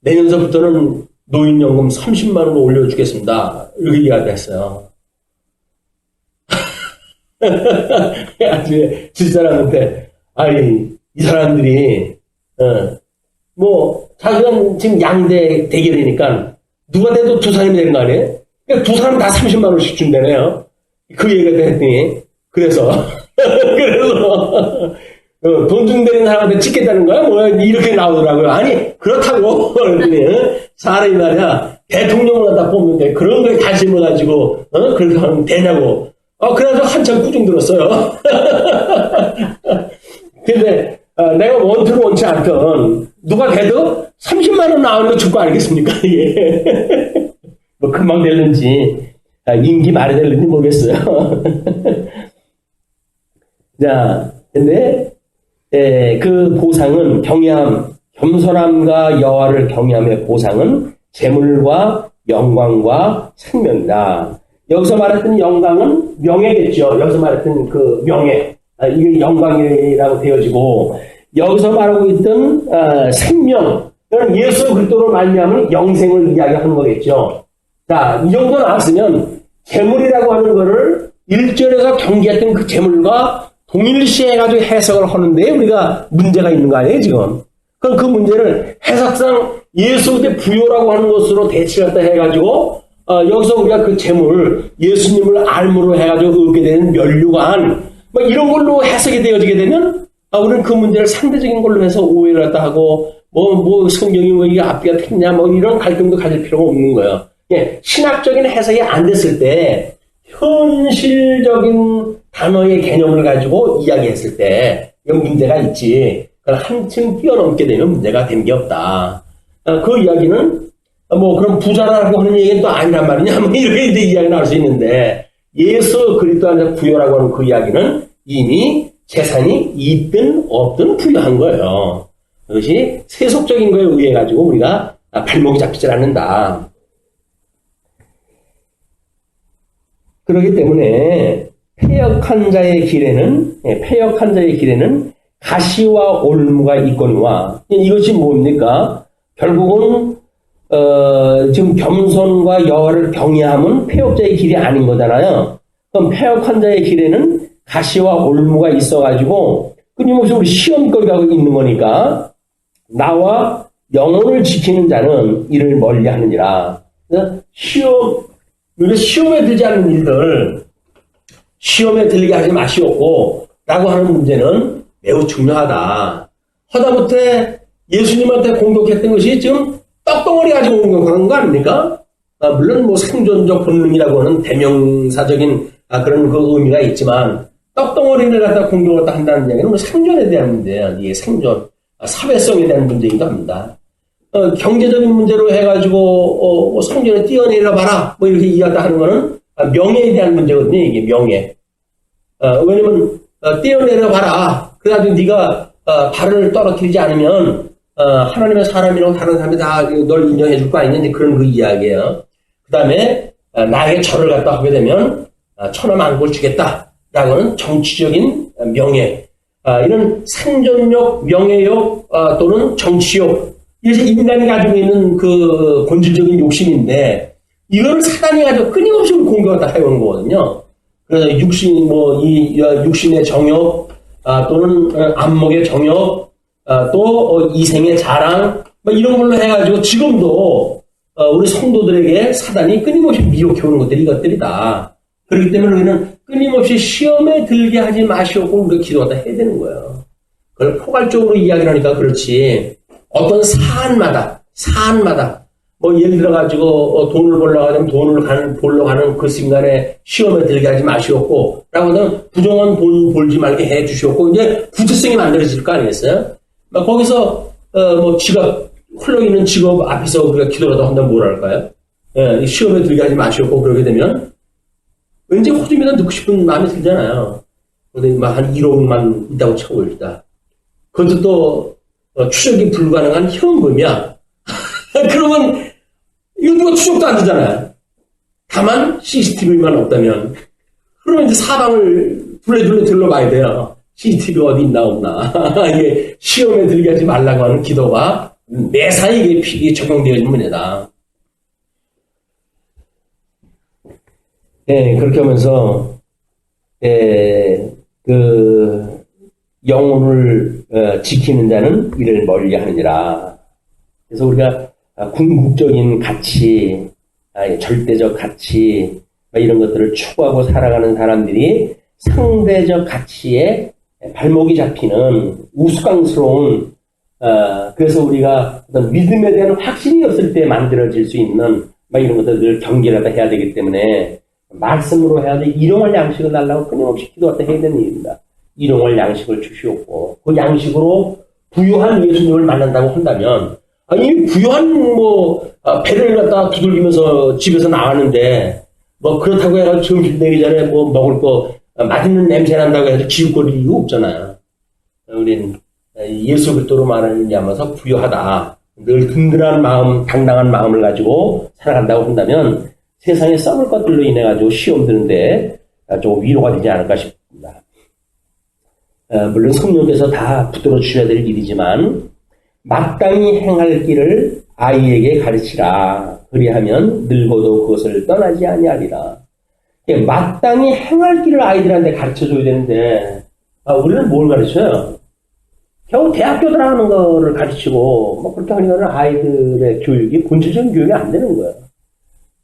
내년서부터는 노인연금 30만원으로 올려주겠습니다. 이렇게 이야기했어요. 집사람한테, 이 사람들이, 자기가 지금 양대 대결이니까, 누가 돼도 두 사람이 되는 거 아니에요? 그러니까 두 사람 다 30만원씩 준다네요. 그 얘기가 했더니, 그래서, 돈 준다는 사람한테 찍겠다는 거야? 이렇게 나오더라고요. 아니, 그렇다고. 그랬더니, 사람이 말이야, 대통령을 갖다 뽑는데 그런 거에 관심을 가지고, 그렇게 하면 되냐고. 그래서 한참 꾸중 들었어요. 근데, 내가 원투를 원치 않던, 누가 돼도 30만원 나오는 거 줄 거 아니겠습니까? 금방 될는지, 임기 말이 될는지 모르겠어요. 자, 근데, 그 보상은 겸손함과 여호와를 경외함의 보상은 재물과 영광과 생명이다. 여기서 말했던 영광은 명예겠죠. 여기서 말했던 그 명예. 이게 영광이라고 되어지고, 여기서 말하고 있던 생명, 예수 그리스도로 말미암은 영생을 이야기하는 거겠죠. 자, 이 정도 나왔으면 재물이라고 하는 거를 1절에서 경계했던 그 재물과 동일시해가지고 해석을 하는데 우리가 문제가 있는 거 아니에요, 지금? 그럼 그 문제를 해석상 예수의 부요라고 하는 것으로 대치했다 해가지고, 여기서 우리가 그 재물, 예수님을 알므로 해가지고 얻게 되는 면류관, 이런 걸로 해석이 되어지게 되면, 우리는 그 문제를 상대적인 걸로 해서 오해를 했다 하고, 성경이 이게 앞뒤가 틀리냐, 이런 갈등도 가질 필요가 없는 거예요. 예, 신학적인 해석이 안 됐을 때, 현실적인 단어의 개념을 가지고 이야기했을 때, 이건 문제가 있지. 그걸 한층 뛰어넘게 되면 문제가 된 게 없다. 그 이야기는, 그럼 부자라고 하는 얘기는 또 아니란 말이냐, 이렇게 이제 이야기 나올 수 있는데, 예수 그리스도 안에서 부여라고 하는 그 이야기는 이미 재산이 있든 없든 부여한 거예요. 그것이 세속적인 거에 의해 가지고 우리가 발목이 잡히질 않는다. 그렇기 때문에 패역한 자의 길에는 가시와 올무가 있거니와, 이것이 뭡니까? 결국은 지금 겸손과 여호와를 경외함은 패역자의 길이 아닌 거잖아요. 그럼 패역한 자의 길에는 가시와 올무가 있어가지고 끊임없이 우리 시험거리가 있는 거니까, 나와 영혼을 지키는 자는 이를 멀리하느니라. 우리가 시험에 들지 않는 일들, 시험에 들리게 하지 마시옵고 라고 하는 문제는 매우 중요하다. 하다못해 예수님한테 공격했던 것이 지금 떡덩어리 가지고 공격하는 거 아닙니까? 물론 생존적 본능이라고 하는 대명사적인 그런 그 의미가 있지만, 떡덩어리를 갖다 공격을 한다는 이야기는 생존에 대한 문제예요. 이게 생존, 사회성에 대한 문제이기도 합니다. 경제적인 문제로 해가지고, 생존에 뛰어내려 봐라, 이렇게 이야기하는 거는 명예에 대한 문제거든요, 이게 명예. 왜냐면, 뛰어내려 봐라. 그래가지고 네가 발을 떨어뜨리지 않으면, 하나님의 사람이라고 다른 사람이 다 널 인정해 줄 거 아니냐, 그런 그 이야기예요. 그 다음에, 나에게 절을 갖다 하게 되면, 천하만국을 주겠다. 라고는 정치적인 명예. 이런 생존욕, 명예욕 또는 정치욕, 이것이 인간이 가지고 있는 그 본질적인 욕심인데 이걸 사단이 가지고 끊임없이 공격을 해오는 거거든요. 그래서 이 육신의 정욕 또는 안목의 정욕 또 이생의 자랑 이런 걸로 해가지고 지금도 우리 성도들에게 사단이 끊임없이 미혹해오는 것들이 이것들이다. 그렇기 때문에 우리는 끊임없이 시험에 들게 하지 마시고 우리가 기도하다 해야 되는 거예요. 그걸 포괄적으로 이야기를 하니까 그렇지. 어떤 사안마다 뭐 예를 들어가지고 돈을 벌러 가면 돈을 벌러 가는 그 순간에 시험에 들게 하지 마시옵고 라고 하면 부정한 돈 벌지 말게 해 주시옵고 이제 구체성이 만들어질 거 아니겠어요? 거기서 뭐 지갑 흘러있는 직업 앞에서 우리가 기도라도 한다면 뭘 할까요? 예, 시험에 들게 하지 마시옵고 그러게 되면 왠지 호주미나 넣고 싶은 마음이 들잖아요. 근데 막 한 1억만 있다고 쳐봅시다. 그것도 또 추적이 불가능한 현금이야. 그러면 이거 누가 추적도 안 되잖아요. 다만 CCTV만 없다면 그러면 이제 사방을 둘레둘레 둘러봐야 돼요. CCTV가 어디 있나 없나. 이게 시험에 들게 하지 말라고 하는 기도가 매사에 이게 적용되어진 문제다. 예, 그렇게 하면서, 영혼을 지키는 자는 이를 멀리 하느니라. 그래서 우리가 궁극적인 가치, 절대적 가치, 이런 것들을 추구하고 살아가는 사람들이 상대적 가치에 발목이 잡히는 우스꽝스러운, 그래서 우리가 어떤 믿음에 대한 확신이 없을 때 만들어질 수 있는 이런 것들을 경계하다 해야 되기 때문에 말씀으로 해야 돼. 일용할 양식을 달라고 끊임없이 기도하다 해야 되는 일입니다. 일용할 양식을 주시옵고 그 양식으로 부유한 예수님을 만난다고 한다면 이 부유한 배를 갖다 두들기면서 집에서 나왔는데 그렇다고 해가지고 점심 되기 전에 먹을 거 맛있는 냄새 난다고 해서 기웃거릴 이유가 없잖아요. 우린 예수 그리스도로 말하면서 부유하다. 늘 든든한 마음, 당당한 마음을 가지고 살아간다고 한다면 세상에 썩을 것들로 인해 가지고 시험 드는데 조금 위로가 되지 않을까 싶습니다. 물론 성령께서 다 붙들어 주셔야 될 일이지만 마땅히 행할 길을 아이에게 가르치라. 그리하면 늙어도 그것을 떠나지 아니하리라. 마땅히 행할 길을 아이들한테 가르쳐줘야 되는데 우리는 뭘 가르쳐요? 겨우 대학교 들어가는 거를 가르치고 그렇게 하니까 아이들의 교육이 본질적인 교육이 안 되는 거예요.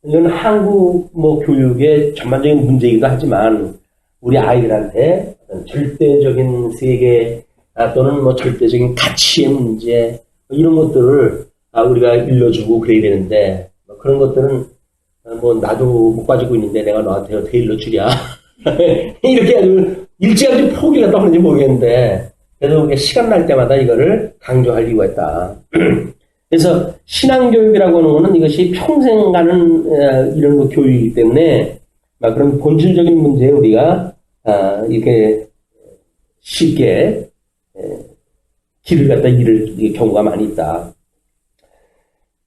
이건 한국 교육의 전반적인 문제이기도 하지만 우리 아이들한테 절대적인 세계 또는 절대적인 가치의 문제 이런 것들을 우리가 일러주고 그래야 되는데 그런 것들은 나도 못 가지고 있는데 내가 너한테 어떻게 일러주랴 이렇게 아주 일찌감치 포기를 했다고 하는지 모르겠는데 그래도 우리가 시간 날 때마다 이거를 강조할 이유가 있다. 그래서 신앙교육이라고 하는 것은 이것이 평생 가는 이런 교육이기 때문에 그런 본질적인 문제에 우리가 이렇게 쉽게 길을 갖다 잃을 경우가 많이 있다.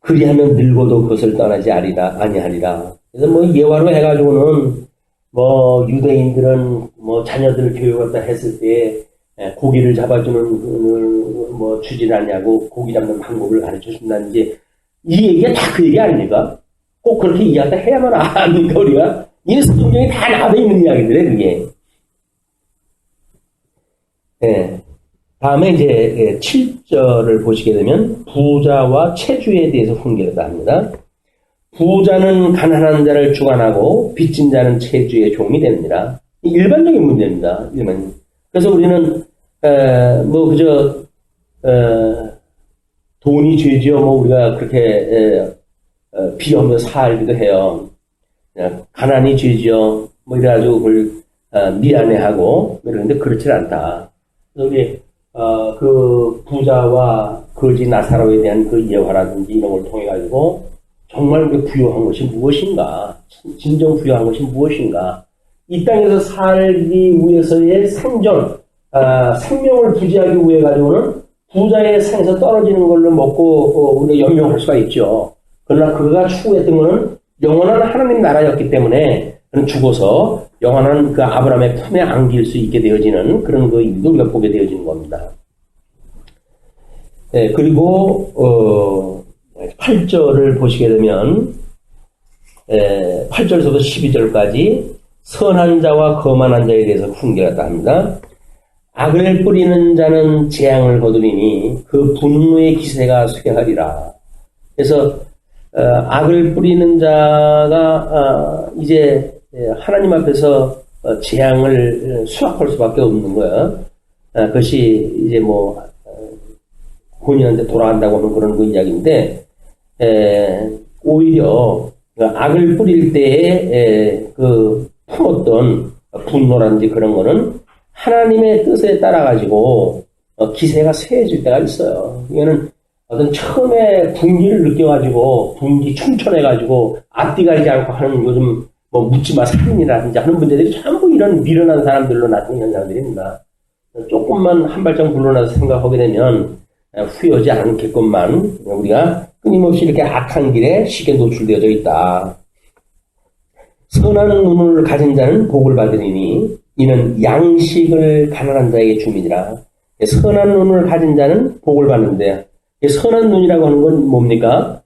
그리하면 늙어도 그것을 떠나지 아니하리라. 그래서 예화로 해가지고는 유대인들은 자녀들 교육 갖다 했을 때 고기를 잡아주는 주질 않냐고 고기 잡는 방법을 가르쳐 준다든지 이 얘기가 다 그 얘기 아닙니까? 꼭 그렇게 이야기를 해야만 합니까 우리가? 이 성경에 다 나와 있는 이야기들이에요 그게. 다음에 이제 7절을 보시게 되면 부자와 체주에 대해서 훈계를 합니다. 부자는 가난한 자를 주관하고 빚진 자는 체주의 종이 됩니다. 일반적인 문제입니다. 그래서 우리는 돈이 죄지요. 우리가 그렇게 비하며 살기도 해요. 가난이 죄지요. 이래가지고 그걸 미안해하고 그런데 그렇지 않다. 그래서 우리 그 부자와 거지 나사로에 대한 그 예화라든지 이런 걸 통해 가지고 정말 우리 부유한 것이 무엇인가? 진정 부유한 것이 무엇인가? 이 땅에서 살기 위해서의 생존, 생명을 부지하기 위해 가지고는 부자의 생에서 떨어지는 걸로 먹고 우리가 연명할 수가 있죠. 그러나 그가 추구했던 것은 영원한 하나님 나라였기 때문에 그는 죽어서 영원한 그 아브라함의 품에 안길 수 있게 되어지는 그런 그 일도 우리가 보게 되어지는 겁니다. 그리고 8절을 보시게 되면 8절에서부터 12절까지 선한 자와 거만한 자에 대해서 훈계했다 합니다. 악을 뿌리는 자는 재앙을 거두리니 그 분노의 기세가 쇠하리라. 그래서 악을 뿌리는 자가 이제 하나님 앞에서 재앙을 수확할 수밖에 없는 거예요. 그것이 이제 뭐 본인한테 돌아간다고 하는 그런 그 이야기인데 오히려 악을 뿌릴 때에 그 품었던 분노라든지 그런 거는 하나님의 뜻에 따라 가지고 기세가 쇠해질 때가 있어요. 이거는 어떤 처음에 분기를 느껴가지고 분기 충천해가지고 앞뒤가리지 않고 하는 요즘 뭐 묻지마 살인이라든지 하는 문제들이 전부 이런 미련한 사람들로 나타나는 현상들입니다. 조금만 한 발짝 물러나서 생각하게 되면 후회하지 않겠건만 우리가 끊임없이 이렇게 악한 길에 쉽게 노출되어져 있다. 선한 눈을 가진 자는 복을 받으리니 이는 양식을 가난한 자에게 줌이니라. 선한 눈을 가진 자는 복을 받는데 선한 눈이라고 하는 건 뭡니까?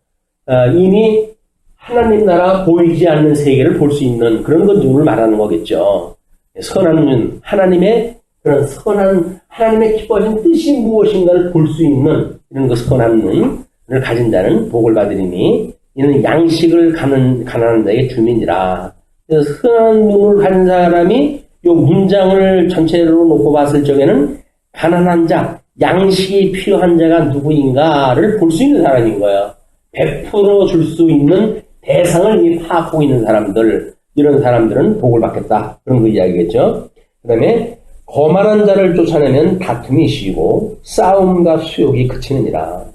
이미 하나님 나라 보이지 않는 세계를 볼 수 있는 그런 건 눈을 말하는 거겠죠. 선한 눈, 하나님의 그런 선한 하나님의 기뻐하신 뜻이 무엇인가를 볼 수 있는 이런 그 선한 눈을 가진 자는 복을 받으리니 이는 양식을 가난한 자의 주민이라. 그래서 선한 눈을 가진 사람이 이 문장을 전체로 놓고 봤을 적에는 가난한 자, 양식이 필요한 자가 누구인가를 볼 수 있는 사람인 거예요. 베풀어 줄 수 있는 대상을 이미 파악하고 있는 사람들, 이런 사람들은 복을 받겠다. 그런 그 이야기겠죠. 그 다음에 거만한 자를 쫓아내면 다툼이 쉬고 싸움과 수욕이 그치느니라.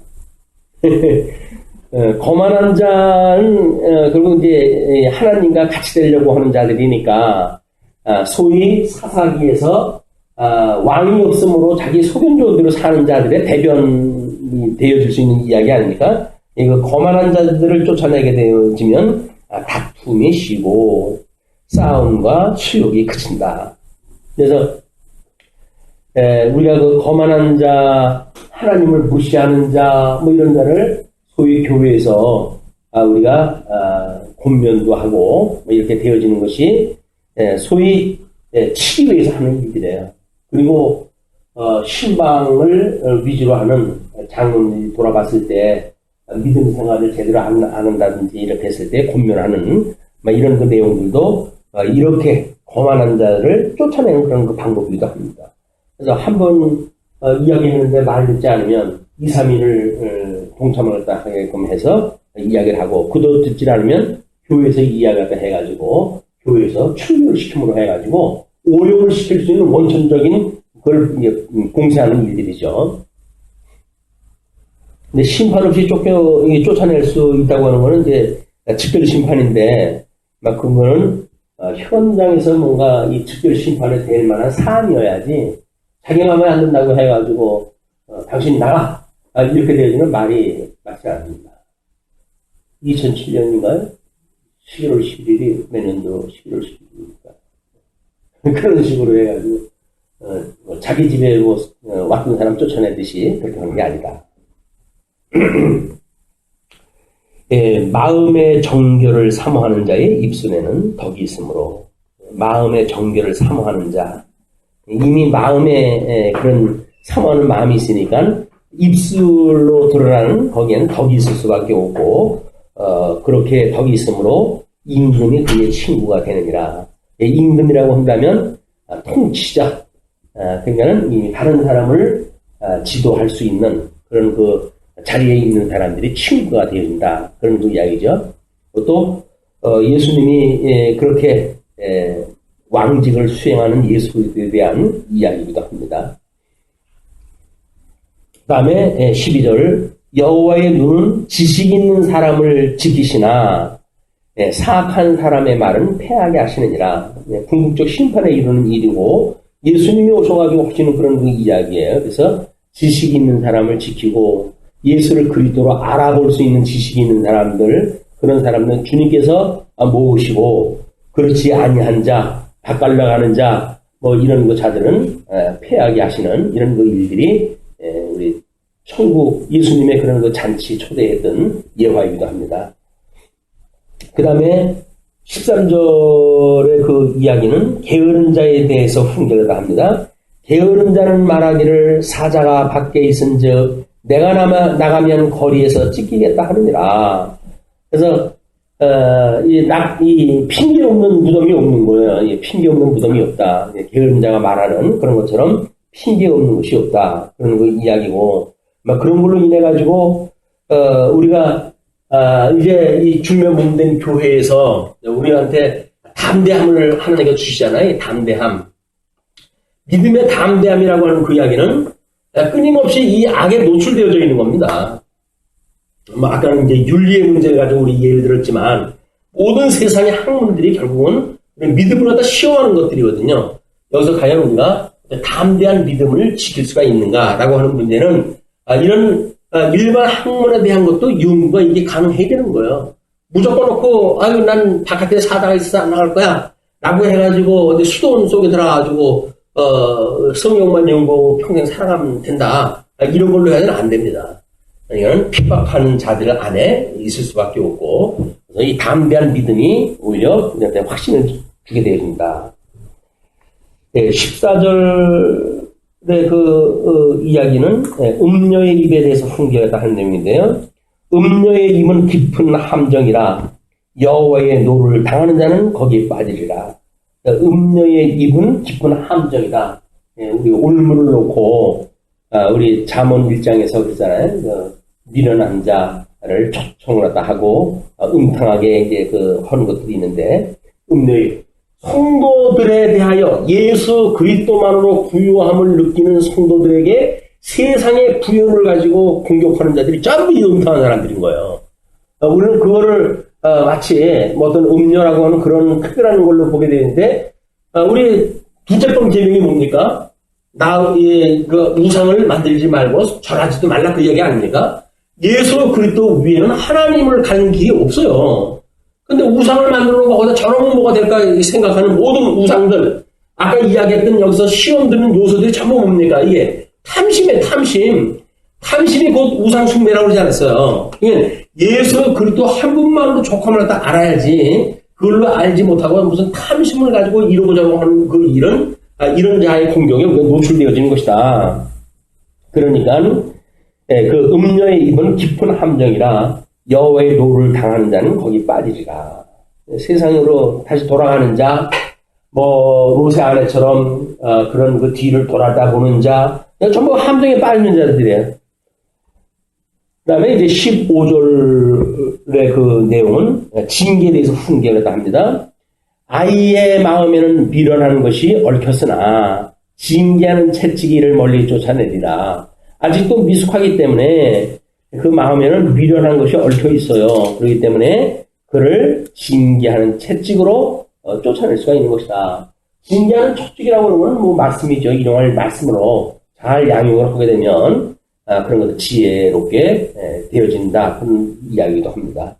거만한 자는 결국 이제 하나님과 같이 되려고 하는 자들이니까 소위 사사기에서 왕이 없으므로 자기 소견조대로 사는 자들의 대변이 되어줄 수 있는 이야기 아닙니까? 이거 거만한 자들을 쫓아내게 되어지면 다툼이 쉬고 싸움과 수욕이 그친다. 그래서 우리가 그 거만한 자, 하나님을 무시하는 자, 뭐 이런 자를 소위 교회에서 우리가 권면도 하고 뭐 이렇게 되어지는 것이 소위 치료에서 하는 일이래요. 그리고 신방을 위주로 하는 장로들이 돌아봤을 때 믿음 생활을 제대로 안 한다든지 이렇게 했을 때 권면하는 이런 그 내용들도 이렇게 거만한 자를 쫓아내는 그런 그 방법이기도 합니다. 그래서 한번 이야기했는데 말 듣지 않으면 2, 3일을 동참을 하게끔 해서 이야기를 하고 그도 듣지 않으면 교회에서 이야기를 해가지고 교회에서 출교를 시킴으로 해가지고 오염을 시킬 수 있는 원천적인 그걸 공세하는 일들이죠. 근데 심판 없이 쫓아낼 수 있다고 하는 거는 이제 특별 심판인데, 그거는 현장에서 뭔가 이 특별 심판에 될 만한 사안이어야지, 자기 마음에 안 든다고 해가지고, 당신 나가! 이렇게 되어지는 말이 맞지 않습니다. 2007년인가요? 11월 11일이 몇 년도 11월 11일입니까? 그런 식으로 해가지고, 자기 집에 왔던 사람 쫓아내듯이 그렇게 하는 게 아니다. 마음의 정결을 사모하는 자의 입술에는 덕이 있으므로 마음의 정결을 사모하는 자 이미 마음에 그런 사모하는 마음이 있으니까 입술로 드러나는 거기에는 덕이 있을 수밖에 없고 그렇게 덕이 있으므로 임금이 그의 친구가 되느니라. 임금이라고 한다면 통치자 그러니까는 이미 다른 사람을 지도할 수 있는 그런 그 자리에 있는 사람들이 친구가 되어진다. 그런 그 이야기죠. 또 예수님이 그렇게 왕직을 수행하는 예수에 대한 이야기이기도 합니다. 그 다음에 12절 여호와의 눈은 지식 있는 사람을 지키시나 사악한 사람의 말은 패하게 하시느니라. 궁극적 심판에 이르는 일이고 예수님이 오셔가지고 하시는 그런 그 이야기예요. 그래서 지식 있는 사람을 지키고 예수를 그리스도로 알아볼 수 있는 지식이 있는 사람들, 그런 사람들은 주님께서 모으시고 그렇지 아니한 자, 바깔나가는 자, 뭐 이런 그 자들은 패하게 하시는 이런 그 일들이 우리 천국 예수님의 그런 그 잔치 초대했던 예화이기도 합니다. 그 다음에 13절의 그 이야기는 게으른 자에 대해서 훈계를 합니다. 게으른 자는 말하기를 사자가 밖에 있은즉 내가 나가면 거리에서 찢기겠다 하느니라. 그래서 이 핑계 없는 무덤이 없는 거예요. 핑계 없는 무덤이 없다. 게으른 자가 말하는 그런 것처럼 핑계 없는 것이 없다. 그런 그 이야기고, 막 그런 걸로 인해 가지고 우리가 이제 이 줄면 몸된 교회에서 우리한테 담대함을 하나님께서 주시잖아요. 담대함. 믿음의 담대함이라고 하는 그 이야기는 끊임없이 이 악에 노출되어져 있는 겁니다. 뭐 아까는 이제 윤리의 문제를 가지고 우리 예를 들었지만 모든 세상의 학문들이 결국은 믿음을 갖다 시험하는 것들이거든요. 여기서 과연 우리가 담대한 믿음을 지킬 수가 있는가라고 하는 문제는 이런 일반 학문에 대한 것도 연구가 이게 가능해야 되는 거예요. 무조건 놓고 아유 난 바깥에 사다가 있어서 안 나갈 거야 라고 해가지고 어디 수도원 속에 들어가가지고 성경만 연구하고 평생 살아가면 된다 이런 걸로 해서는 안 됩니다. 이건 핍박하는 자들 안에 있을 수밖에 없고, 그래서 이 담대한 믿음이 오히려 우리한테 확신을 주게 되어집니다. 14절의 그 이야기는 음녀의 입에 대해서 훈계하다 하는 내용인데요. 음녀의 입은 깊은 함정이라 여호와의 노를 당하는 자는 거기에 빠지리라. 음녀의 입은 깊은 함정이다. 우리 올무를 놓고 우리 잠언 1장에서 그러잖아요. 미련한 자를 초청을 갖다 하고 음탕하게 이제 하는 것들이 있는데, 음녀의 성도들에 대하여 예수 그리스도만으로 부유함을 느끼는 성도들에게 세상의 부여를 가지고 공격하는 자들이 전부 이 음탕한 사람들인 거예요. 우리는 그거를 마치 어떤 음녀라고 하는 그런 특별한 걸로 보게 되는데, 우리 둘째번 계명이 뭡니까? 그 우상을 만들지 말고 절하지도 말라 그 이야기 아닙니까? 예수 그리스도 위에는 하나님을 가는 길이 없어요. 근데 우상을 만들어 놓고 거기다 저러면 뭐가 될까 생각하는 모든 우상들, 아까 이야기했던 여기서 시험 드는 요소들이 전부 뭡니까? 이게 탐심이에요, 탐심. 탐심이 곧 우상 숭배라고 그러지 않았어요. 그러니까 예수 그리스도 한 분만으로 족함을 갖다 알아야지, 그걸로 알지 못하고 무슨 탐심을 가지고 이러고자 하는 그 일은 이런 자의 공격에 노출되어지는 것이다. 그러니까 그 음녀의 입은 깊은 함정이라 여호와의 노를 당하는 자는 거기 빠지리라. 세상으로 다시 돌아가는 자, 뭐 롯의 아내처럼 그런 그 뒤를 돌아다 보는 자, 전부 함정에 빠지는 자들이에요. 그 다음에 이제 15절의 그 내용은 징계에 대해서 훈계를 합니다. 아이의 마음에는 미련한 것이 얽혔으나 징계하는 채찍이를 멀리 쫓아내리라. 아직도 미숙하기 때문에 그 마음에는 미련한 것이 얽혀 있어요. 그렇기 때문에 그를 징계하는 채찍으로 쫓아낼 수가 있는 것이다. 징계하는 채찍이라고 하는 건 뭐 말씀이죠. 일용할 말씀으로 잘 양육을 하게 되면 그런 것도 지혜롭게 되어진다. 그런 이야기도 합니다.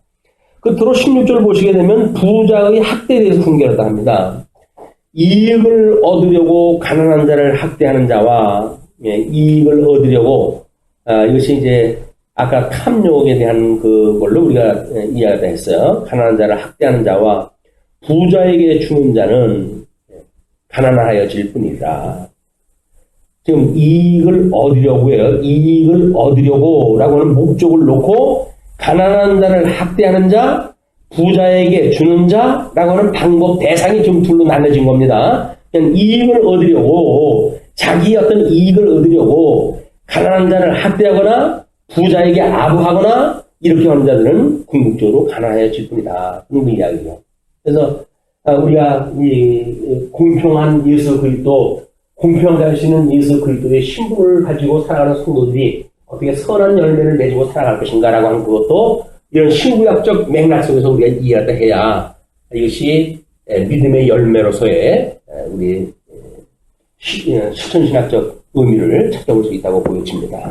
끝으로 16절을 보시게 되면 부자의 학대에 대해서 훈계를 합니다. 이익을 얻으려고 가난한 자를 학대하는 자와 이익을 얻으려고 이것이 이제 아까 탐욕에 대한 그걸로 우리가 이야기를 했어요. 가난한 자를 학대하는 자와 부자에게 주는 자는 가난하여질 뿐이다. 지금 이익을 얻으려고 해요. 이익을 얻으려고 라고 하는 목적을 놓고 가난한 자를 학대하는 자, 부자에게 주는 자라고 하는 방법 대상이 좀 둘로 나눠진 겁니다. 그냥 이익을 얻으려고, 자기의 어떤 이익을 얻으려고 가난한 자를 학대하거나 부자에게 아부하거나 이렇게 하는 자들은 궁극적으로 가난해질 뿐이다. 그런 그 이야기죠. 그래서 우리가 이 공평한 예수 그리스도, 공평하게 하시는 예수 그리스도의 신분을 가지고 살아가는 성도들이 어떻게 선한 열매를 맺고 살아갈 것인가라고 하는 그것도 이런 신구약적 맥락 속에서 우리가 이해하다 해야 이것이 믿음의 열매로서의 우리 실천신학적 의미를 찾아볼 수 있다고 보여집니다.